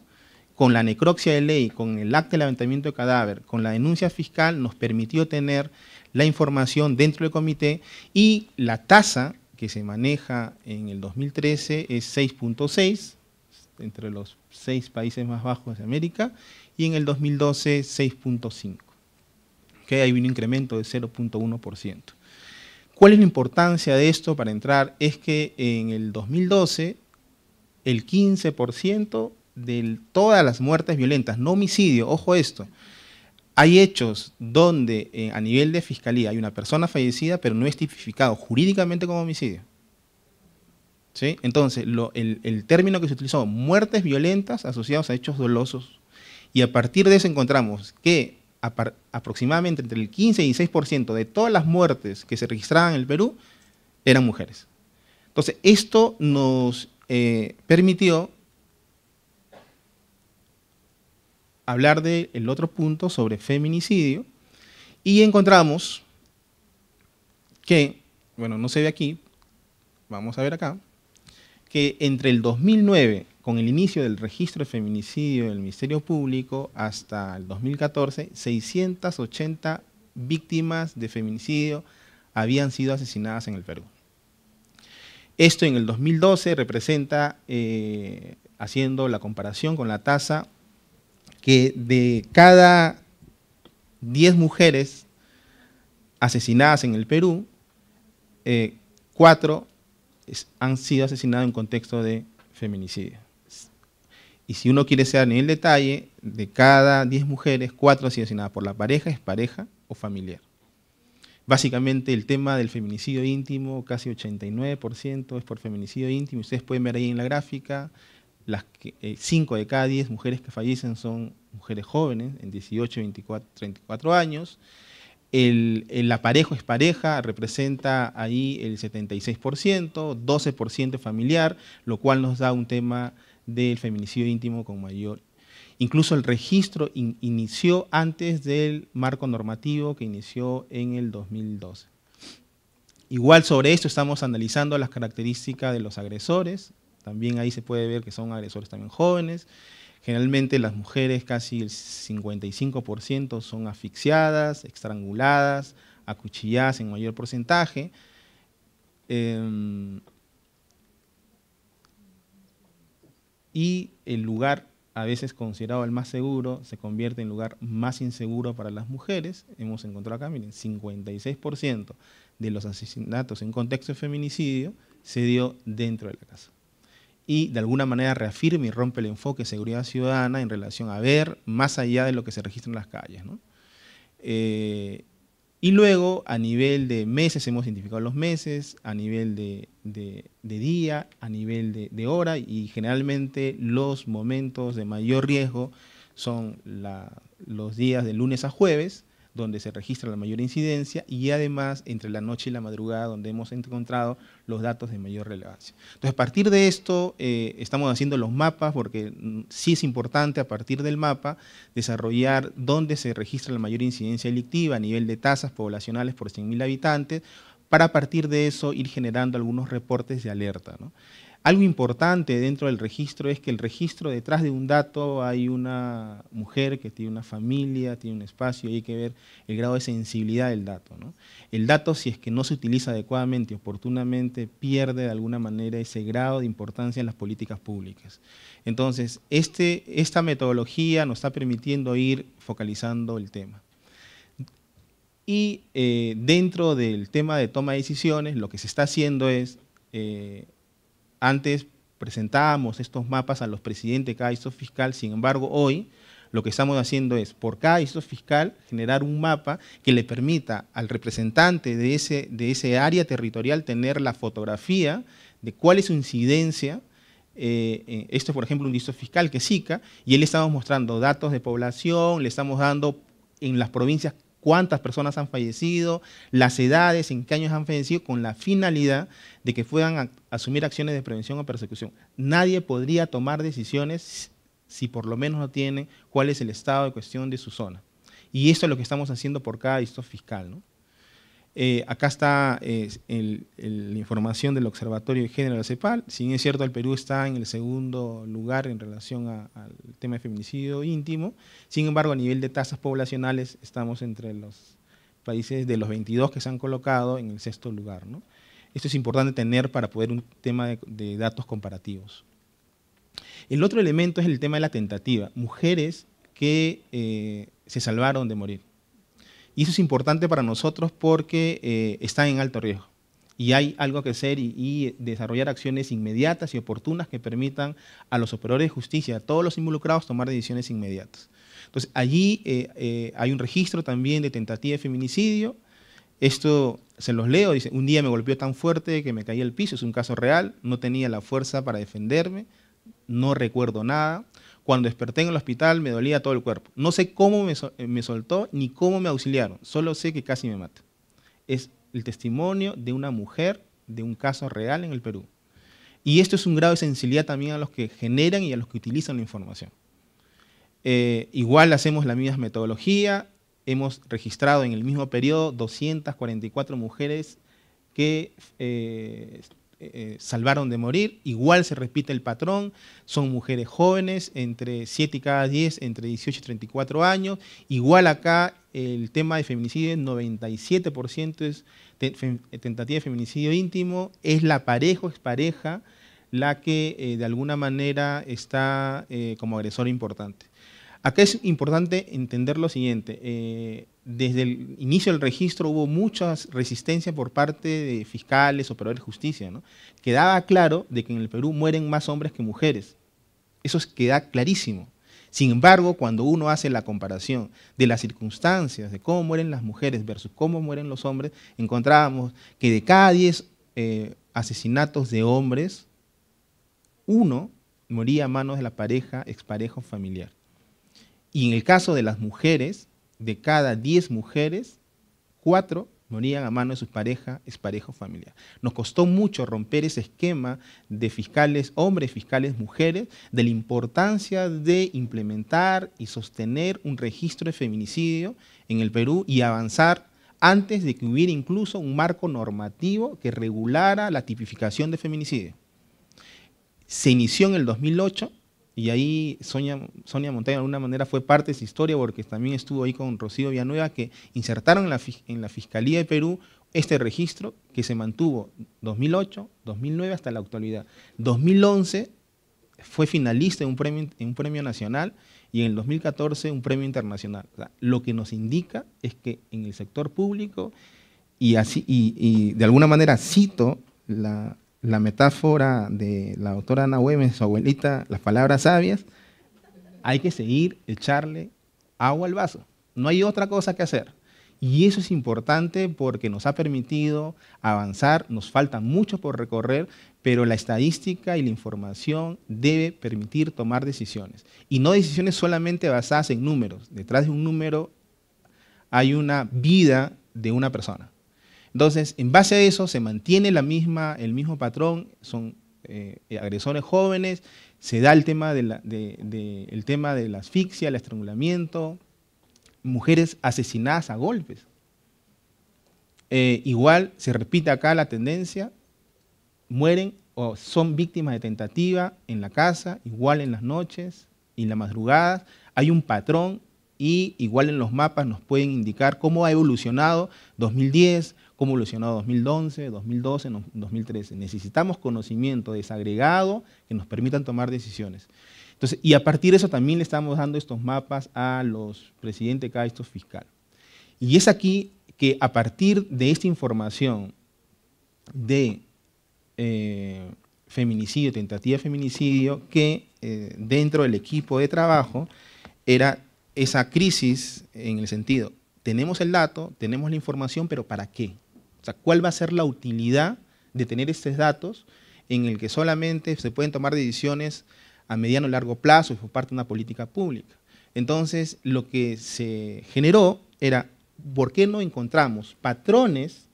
con la necropsia de ley, con el acta de levantamiento de cadáver, con la denuncia fiscal, nos permitió tener la información dentro del comité, y la tasa que se maneja en el 2013 es 6.6, entre los 6 países más bajos de América, y en el 2012 6.5. Que hay un incremento de 0.1%. ¿Cuál es la importancia de esto para entrar? Es que en el 2012 el 15% de todas las muertes violentas, no homicidio, ojo esto, hay hechos donde a nivel de fiscalía hay una persona fallecida pero no es tipificado jurídicamente como homicidio. ¿Sí? Entonces, el término que se utilizó, muertes violentas asociadas a hechos dolosos, y a partir de eso encontramos que aproximadamente entre el 15 y 16% de todas las muertes que se registraban en el Perú eran mujeres. Entonces, esto nos permitió hablar del otro punto sobre feminicidio, y encontramos que, bueno, no se ve aquí, vamos a ver acá, que entre el 2009, con el inicio del registro de feminicidio del Ministerio Público, hasta el 2014, 680 víctimas de feminicidio habían sido asesinadas en el Perú. Esto en el 2012 representa, haciendo la comparación con la tasa, que de cada 10 mujeres asesinadas en el Perú, 4 han sido asesinadas en contexto de feminicidio. Y si uno quiere ser a nivel detalle, de cada 10 mujeres, 4 han sido asesinadas por la pareja, expareja o familiar. Básicamente el tema del feminicidio íntimo, casi 89% es por feminicidio íntimo. Ustedes pueden ver ahí en la gráfica, 5 de cada 10 mujeres que fallecen son mujeres jóvenes, en 18, 24, 34 años. El aparejo es pareja, representa ahí el 76%, 12% familiar, lo cual nos da un tema del feminicidio íntimo con mayor. Incluso el registro inició antes del marco normativo que inició en el 2012. Igual sobre esto estamos analizando las características de los agresores, también ahí se puede ver que son agresores también jóvenes. Generalmente las mujeres, casi el 55% son asfixiadas, estranguladas, acuchilladas en mayor porcentaje. Y el lugar a veces considerado el más seguro se convierte en lugar más inseguro para las mujeres. Hemos encontrado acá, miren, 56% de los asesinatos en contexto de feminicidio se dio dentro de la casa. Y de alguna manera reafirma y rompe el enfoque de seguridad ciudadana en relación a ver más allá de lo que se registra en las calles, ¿no? Y luego, a nivel de meses, hemos identificado los meses, a nivel de día, a nivel de hora, y generalmente los momentos de mayor riesgo son los días de lunes a jueves, donde se registra la mayor incidencia, y además entre la noche y la madrugada, donde hemos encontrado los datos de mayor relevancia. Entonces, a partir de esto, estamos haciendo los mapas, porque sí es importante a partir del mapa desarrollar dónde se registra la mayor incidencia delictiva a nivel de tasas poblacionales por 100.000 habitantes, para a partir de eso ir generando algunos reportes de alerta, ¿no? Algo importante dentro del registro es que el registro, detrás de un dato hay una mujer que tiene una familia, tiene un espacio, y hay que ver el grado de sensibilidad del dato, ¿no? El dato, si es que no se utiliza adecuadamente, oportunamente, pierde de alguna manera ese grado de importancia en las políticas públicas. Entonces, esta metodología nos está permitiendo ir focalizando el tema. Y dentro del tema de toma de decisiones, lo que se está haciendo es... antes presentábamos estos mapas a los presidentes de cada distrito fiscal, sin embargo hoy lo que estamos haciendo es por cada distrito fiscal generar un mapa que le permita al representante de ese área territorial tener la fotografía de cuál es su incidencia. Esto es por ejemplo un distrito fiscal que es Ica, y él le estamos mostrando datos de población, le estamos dando en las provincias cuántas personas han fallecido, las edades, en qué años han fallecido, con la finalidad de que puedan asumir acciones de prevención o persecución. Nadie podría tomar decisiones si por lo menos no tienen cuál es el estado de cuestión de su zona. Y esto es lo que estamos haciendo por cada distrito fiscal, ¿no? Acá está la información del Observatorio de Género de la CEPAL. Si bien es cierto, el Perú está en el segundo lugar en relación al tema de feminicidio íntimo, sin embargo, a nivel de tasas poblacionales estamos entre los países de los 22 que se han colocado en el 6º lugar, ¿no? Esto es importante tener para poder un tema de datos comparativos. El otro elemento es el tema de la tentativa. Mujeres que se salvaron de morir. Y eso es importante para nosotros porque están en alto riesgo. Y hay algo que hacer y desarrollar acciones inmediatas y oportunas que permitan a los operadores de justicia, a todos los involucrados, tomar decisiones inmediatas. Entonces, allí hay un registro también de tentativa de feminicidio. Esto se los leo, dice: un día me golpeó tan fuerte que me caí al piso, es un caso real, no tenía la fuerza para defenderme, no recuerdo nada. Cuando desperté en el hospital me dolía todo el cuerpo. No sé cómo me soltó ni cómo me auxiliaron, solo sé que casi me mata. Es el testimonio de una mujer de un caso real en el Perú. Y esto es un grado de sensibilidad también a los que generan y a los que utilizan la información. Igual hacemos la misma metodología, hemos registrado en el mismo periodo 244 mujeres que salvaron de morir. Igual se repite el patrón, son mujeres jóvenes, entre 7 y cada 10, entre 18 y 34 años. Igual acá el tema de feminicidio, 97% es tentativa de feminicidio íntimo, es la pareja o expareja la que de alguna manera está como agresor importante. Acá es importante entender lo siguiente: desde el inicio del registro hubo mucha resistencia por parte de fiscales, operadores de justicia, ¿no? Quedaba claro de que en el Perú mueren más hombres que mujeres. Eso queda clarísimo. Sin embargo, cuando uno hace la comparación de las circunstancias de cómo mueren las mujeres versus cómo mueren los hombres, encontrábamos que de cada 10 asesinatos de hombres, uno moría a manos de la pareja, expareja o familiar. Y en el caso de las mujeres, de cada 10 mujeres, 4 morían a manos de su pareja, expareja o familiar. Nos costó mucho romper ese esquema de fiscales hombres, fiscales mujeres, de la importancia de implementar y sostener un registro de feminicidio en el Perú y avanzar antes de que hubiera incluso un marco normativo que regulara la tipificación de feminicidio. Se inició en el 2008 y ahí Sonia Montaño de alguna manera fue parte de esa historia porque también estuvo ahí con Rocío Villanueva, que insertaron en la Fiscalía de Perú este registro que se mantuvo 2008, 2009 hasta la actualidad. 2011 fue finalista en un premio nacional y en el 2014 un premio internacional. O sea, lo que nos indica es que en el sector público, y de alguna manera cito la metáfora de la doctora Ana Güemes, su abuelita, las palabras sabias, hay que seguir echarle agua al vaso. No hay otra cosa que hacer. Y eso es importante porque nos ha permitido avanzar, nos falta mucho por recorrer, pero la estadística y la información debe permitir tomar decisiones. Y no decisiones solamente basadas en números. Detrás de un número hay una vida de una persona. Entonces, en base a eso se mantiene el mismo patrón, son agresores jóvenes, se da el tema de la asfixia, el estrangulamiento, mujeres asesinadas a golpes. Igual se repite acá la tendencia, mueren o son víctimas de tentativa en la casa, igual en las noches y en las madrugadas. Hay un patrón y igual en los mapas nos pueden indicar cómo ha evolucionado 2010, cómo ha evolucionado 2011, 2012, 2013. Necesitamos conocimiento desagregado que nos permitan tomar decisiones. Entonces, y a partir de eso también le estamos dando estos mapas a los presidentes de cada distrito fiscal. Y es aquí que a partir de esta información de feminicidio, tentativa de feminicidio, que dentro del equipo de trabajo era esa crisis en el sentido, tenemos el dato, tenemos la información, pero ¿para qué? O sea, ¿cuál va a ser la utilidad de tener estos datos en el que solamente se pueden tomar decisiones a mediano y largo plazo por parte de una política pública? Entonces, lo que se generó era, ¿por qué no encontramos patrones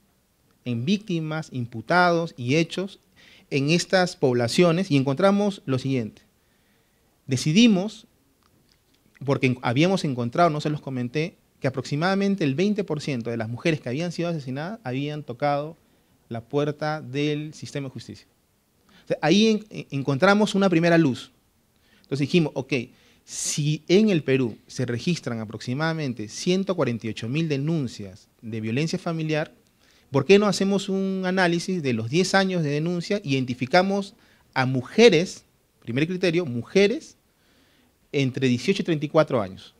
en víctimas, imputados y hechos en estas poblaciones? Y encontramos lo siguiente. Decidimos, porque habíamos encontrado, no se los comenté, que aproximadamente el 20% de las mujeres que habían sido asesinadas habían tocado la puerta del sistema de justicia. O sea, ahí encontramos una primera luz. Entonces dijimos, ok, si en el Perú se registran aproximadamente 148.000 denuncias de violencia familiar, ¿por qué no hacemos un análisis de los 10 años de denuncia? Identificamos a mujeres, primer criterio, mujeres entre 18 y 34 años.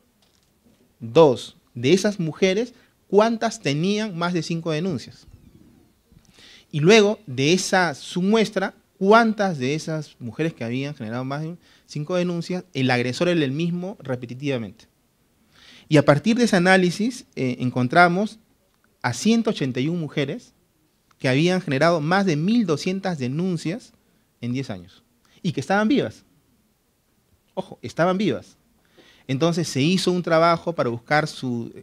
2, de esas mujeres, ¿cuántas tenían más de 5 denuncias? Y luego de esa submuestra, ¿cuántas de esas mujeres que habían generado más de 5 denuncias, el agresor era el mismo repetitivamente? Y a partir de ese análisis encontramos a 181 mujeres que habían generado más de 1.200 denuncias en 10 años y que estaban vivas. Ojo, estaban vivas. Entonces se hizo un trabajo para buscar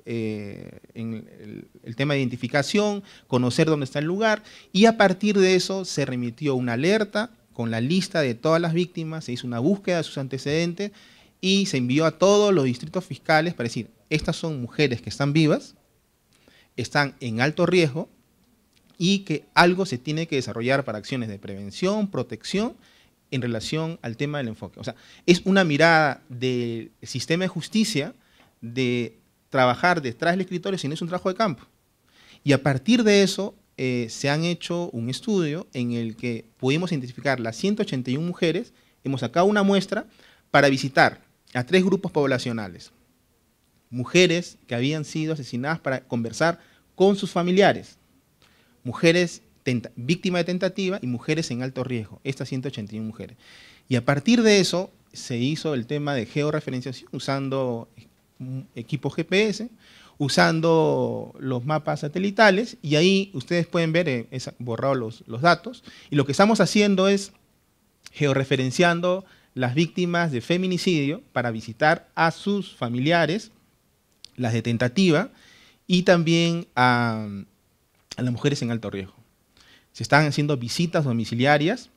el tema de identificación, conocer dónde está el lugar, y a partir de eso se remitió una alerta con la lista de todas las víctimas, se hizo una búsqueda de sus antecedentes y se envió a todos los distritos fiscales para decir, estas son mujeres que están vivas, están en alto riesgo y que algo se tiene que desarrollar para acciones de prevención, protección, en relación al tema del enfoque. O sea, es una mirada del sistema de justicia de trabajar detrás del escritorio, sino es un trabajo de campo. Y a partir de eso se han hecho un estudio en el que pudimos identificar las 181 mujeres, hemos sacado una muestra para visitar a 3 grupos poblacionales. Mujeres que habían sido asesinadas para conversar con sus familiares, mujeres víctimas de tentativa y mujeres en alto riesgo, estas 181 mujeres. Y a partir de eso se hizo el tema de georreferenciación usando equipos GPS, usando los mapas satelitales, y ahí ustedes pueden ver, borrado los datos, y lo que estamos haciendo es georreferenciando las víctimas de feminicidio para visitar a sus familiares, las de tentativa, y también a las mujeres en alto riesgo. Se están haciendo visitas domiciliarias,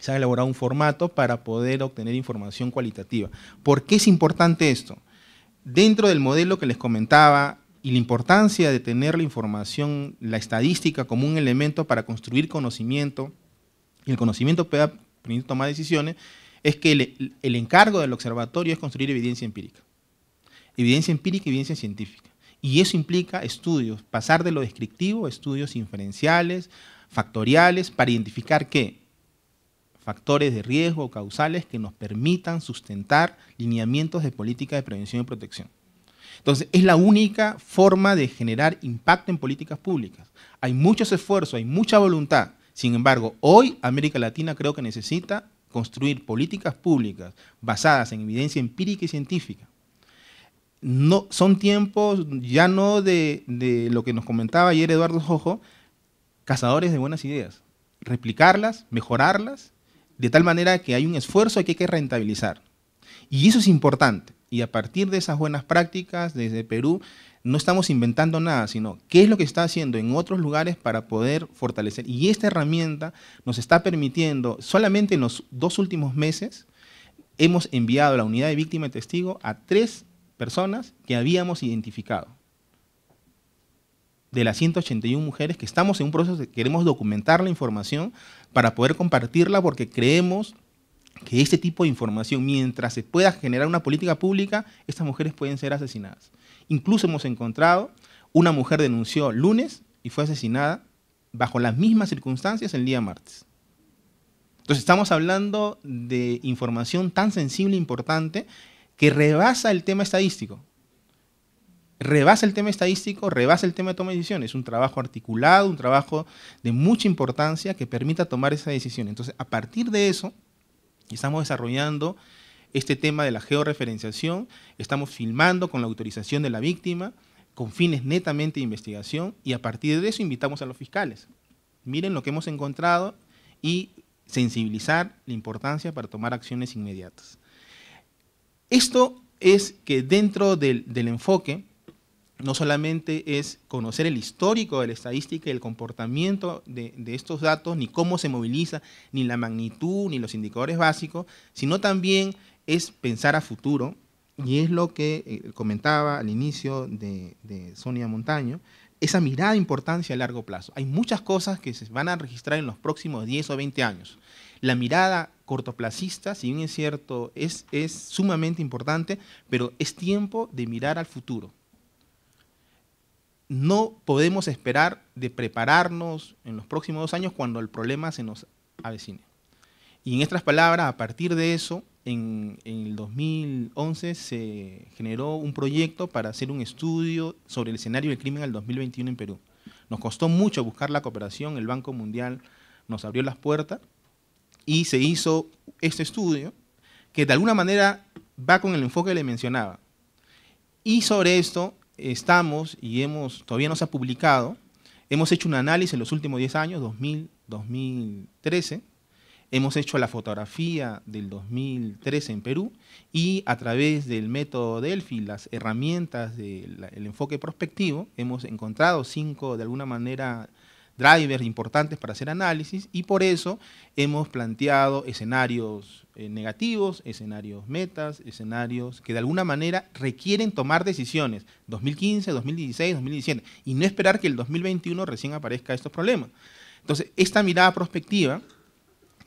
se ha elaborado un formato para poder obtener información cualitativa. ¿Por qué es importante esto? Dentro del modelo que les comentaba y la importancia de tener la información, la estadística como un elemento para construir conocimiento, y el conocimiento pueda permitir tomar decisiones, es que el encargo del observatorio es construir evidencia empírica. Evidencia empírica y evidencia científica. Y eso implica estudios, pasar de lo descriptivo a estudios inferenciales, factoriales, para identificar qué factores de riesgo causales que nos permitan sustentar lineamientos de política de prevención y protección. Entonces, es la única forma de generar impacto en políticas públicas. Hay muchos esfuerzos, hay mucha voluntad. Sin embargo, hoy América Latina creo que necesita construir políticas públicas basadas en evidencia empírica y científica. No, son tiempos ya no de lo que nos comentaba ayer Eduardo Jojo, cazadores de buenas ideas. Replicarlas, mejorarlas, de tal manera que hay un esfuerzo que hay que rentabilizar. Y eso es importante. Y a partir de esas buenas prácticas, desde Perú, no estamos inventando nada, sino qué es lo que está haciendo en otros lugares para poder fortalecer. Y esta herramienta nos está permitiendo, solamente en los 2 últimos meses, hemos enviado la unidad de víctima y testigo a 3 personas que habíamos identificado. De las 181 mujeres que estamos en un proceso de queremos documentar la información para poder compartirla, porque creemos que este tipo de información, mientras se pueda generar una política pública, estas mujeres pueden ser asesinadas. Incluso hemos encontrado, una mujer denunció lunes y fue asesinada bajo las mismas circunstancias el día martes. Entonces estamos hablando de información tan sensible e importante que rebasa el tema estadístico. Rebasa el tema estadístico, rebasa el tema de toma de decisiones. Es un trabajo articulado, un trabajo de mucha importancia que permita tomar esa decisión. Entonces, a partir de eso, estamos desarrollando este tema de la georreferenciación, estamos filmando con la autorización de la víctima, con fines netamente de investigación, y a partir de eso invitamos a los fiscales. Miren lo que hemos encontrado y sensibilizar la importancia para tomar acciones inmediatas. Esto es que dentro del enfoque, no solamente es conocer el histórico de la estadística y el comportamiento de estos datos, ni cómo se moviliza, ni la magnitud, ni los indicadores básicos, sino también es pensar a futuro, y es lo que comentaba al inicio de Sonia Montaño, esa mirada de importancia a largo plazo. Hay muchas cosas que se van a registrar en los próximos 10 o 20 años. La mirada cortoplacista, si bien es cierto, es sumamente importante, pero es tiempo de mirar al futuro. No podemos esperar de prepararnos en los próximos 2 años cuando el problema se nos avecine. Y en otras palabras, a partir de eso, en el 2011 se generó un proyecto para hacer un estudio sobre el escenario del crimen al 2021 en Perú. Nos costó mucho buscar la cooperación, el Banco Mundial nos abrió las puertas y se hizo este estudio que de alguna manera va con el enfoque que le mencionaba. Y sobre esto estamos, y todavía no se ha publicado, hemos hecho un análisis en los últimos 10 años, 2013, hemos hecho la fotografía del 2013 en Perú, y a través del método Delphi, las herramientas del enfoque prospectivo, hemos encontrado 5, de alguna manera, drivers importantes para hacer análisis, y por eso hemos planteado escenarios negativos, escenarios metas, escenarios que de alguna manera requieren tomar decisiones 2015, 2016, 2017, y no esperar que el 2021 recién aparezca estos problemas. Entonces, esta mirada prospectiva,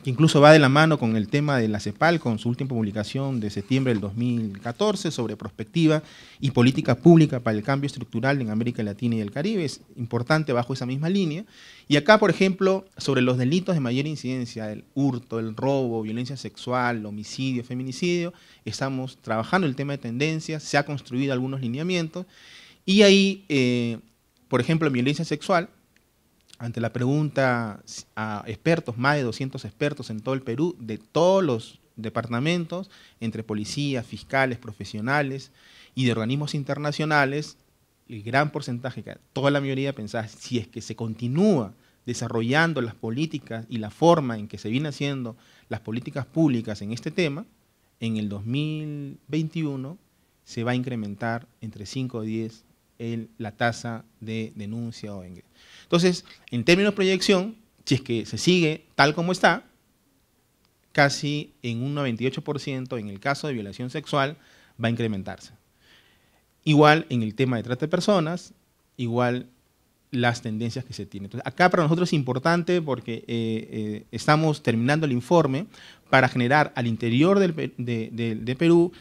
que incluso va de la mano con el tema de la CEPAL, con su última publicación de septiembre del 2014 sobre prospectiva y política pública para el cambio estructural en América Latina y el Caribe, es importante bajo esa misma línea. Y acá, por ejemplo, sobre los delitos de mayor incidencia, el hurto, el robo, violencia sexual, homicidio, feminicidio, estamos trabajando el tema de tendencias, se ha construido algunos lineamientos, y ahí, por ejemplo, en violencia sexual, ante la pregunta a expertos, más de 200 expertos en todo el Perú, de todos los departamentos, entre policías, fiscales, profesionales y de organismos internacionales, el gran porcentaje, toda la mayoría pensaba, si es que se continúa desarrollando las políticas y la forma en que se viene haciendo las políticas públicas en este tema, en el 2021 se va a incrementar entre 5 y 10 la tasa de denuncia o ingreso. Entonces, en términos de proyección, si es que se sigue tal como está, casi en un 98% en el caso de violación sexual va a incrementarse. Igual en el tema de trata de personas, igual las tendencias que se tienen. Entonces, acá para nosotros es importante porque estamos terminando el informe para generar al interior de Perú,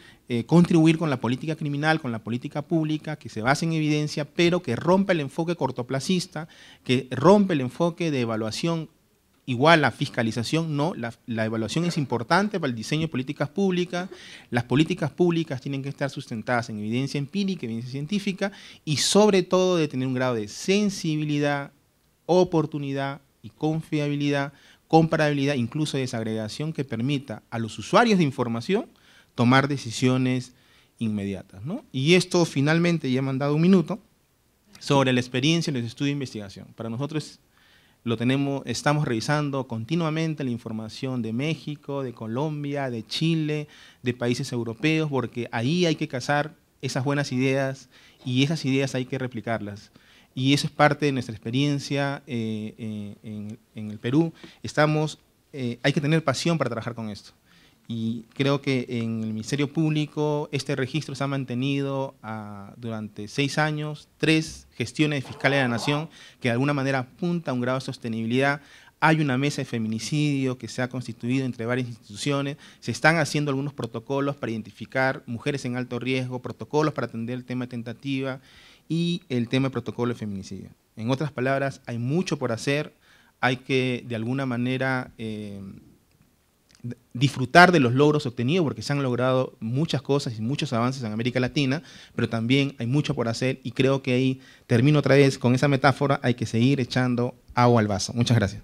contribuir con la política criminal, con la política pública, que se base en evidencia, pero que rompa el enfoque cortoplacista, que rompe el enfoque de evaluación igual a fiscalización. No, la evaluación es importante para el diseño de políticas públicas. Las políticas públicas tienen que estar sustentadas en evidencia empírica, evidencia científica, y sobre todo de tener un grado de sensibilidad, oportunidad y confiabilidad, comparabilidad, incluso desagregación, que permita a los usuarios de información tomar decisiones inmediatas, ¿no? Y esto finalmente, ya me han dado un minuto, sobre la experiencia en los estudios de investigación. Para nosotros estamos revisando continuamente la información de México, de Colombia, de Chile, de países europeos, porque ahí hay que cazar esas buenas ideas y esas ideas hay que replicarlas. Y eso es parte de nuestra experiencia en el Perú. Hay que tener pasión para trabajar con esto. Y creo que en el Ministerio Público este registro se ha mantenido durante 6 años, 3 gestiones de fiscales de la Nación, que de alguna manera apunta a un grado de sostenibilidad. Hay una mesa de feminicidio que se ha constituido entre varias instituciones, se están haciendo algunos protocolos para identificar mujeres en alto riesgo, protocolos para atender el tema de tentativa y el tema de protocolo de feminicidio. En otras palabras, hay mucho por hacer, hay que de alguna manera disfrutar de los logros obtenidos, porque se han logrado muchas cosas y muchos avances en América Latina, pero también hay mucho por hacer y creo que ahí, termino otra vez con esa metáfora, hay que seguir echando agua al vaso. Muchas gracias.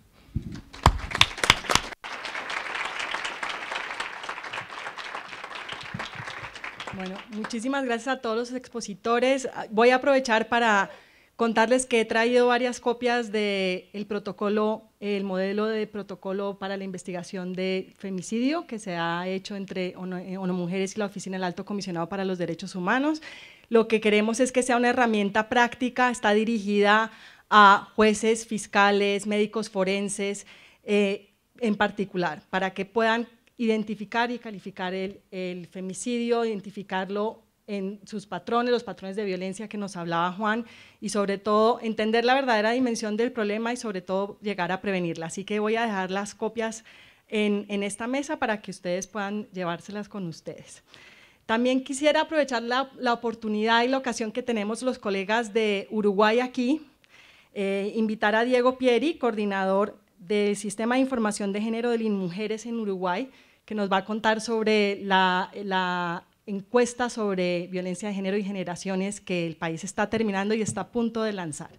Bueno, muchísimas gracias a todos los expositores. Voy a aprovechar para contarles que he traído varias copias del protocolo, el modelo de protocolo para la investigación de femicidio que se ha hecho entre ONU Mujeres y la Oficina del Alto Comisionado para los Derechos Humanos. Lo que queremos es que sea una herramienta práctica, está dirigida a jueces, fiscales, médicos forenses en particular, para que puedan identificar y calificar el femicidio, identificarlo en sus patrones, los patrones de violencia que nos hablaba Juan, y sobre todo entender la verdadera dimensión del problema y sobre todo llegar a prevenirla. Así que voy a dejar las copias en esta mesa para que ustedes puedan llevárselas con ustedes. También quisiera aprovechar la oportunidad y la ocasión que tenemos los colegas de Uruguay aquí, invitar a Diego Pieri, coordinador del Sistema de Información de Género de INMujeres en Uruguay, que nos va a contar sobre la encuesta sobre violencia de género y generaciones que el país está terminando y está a punto de lanzar.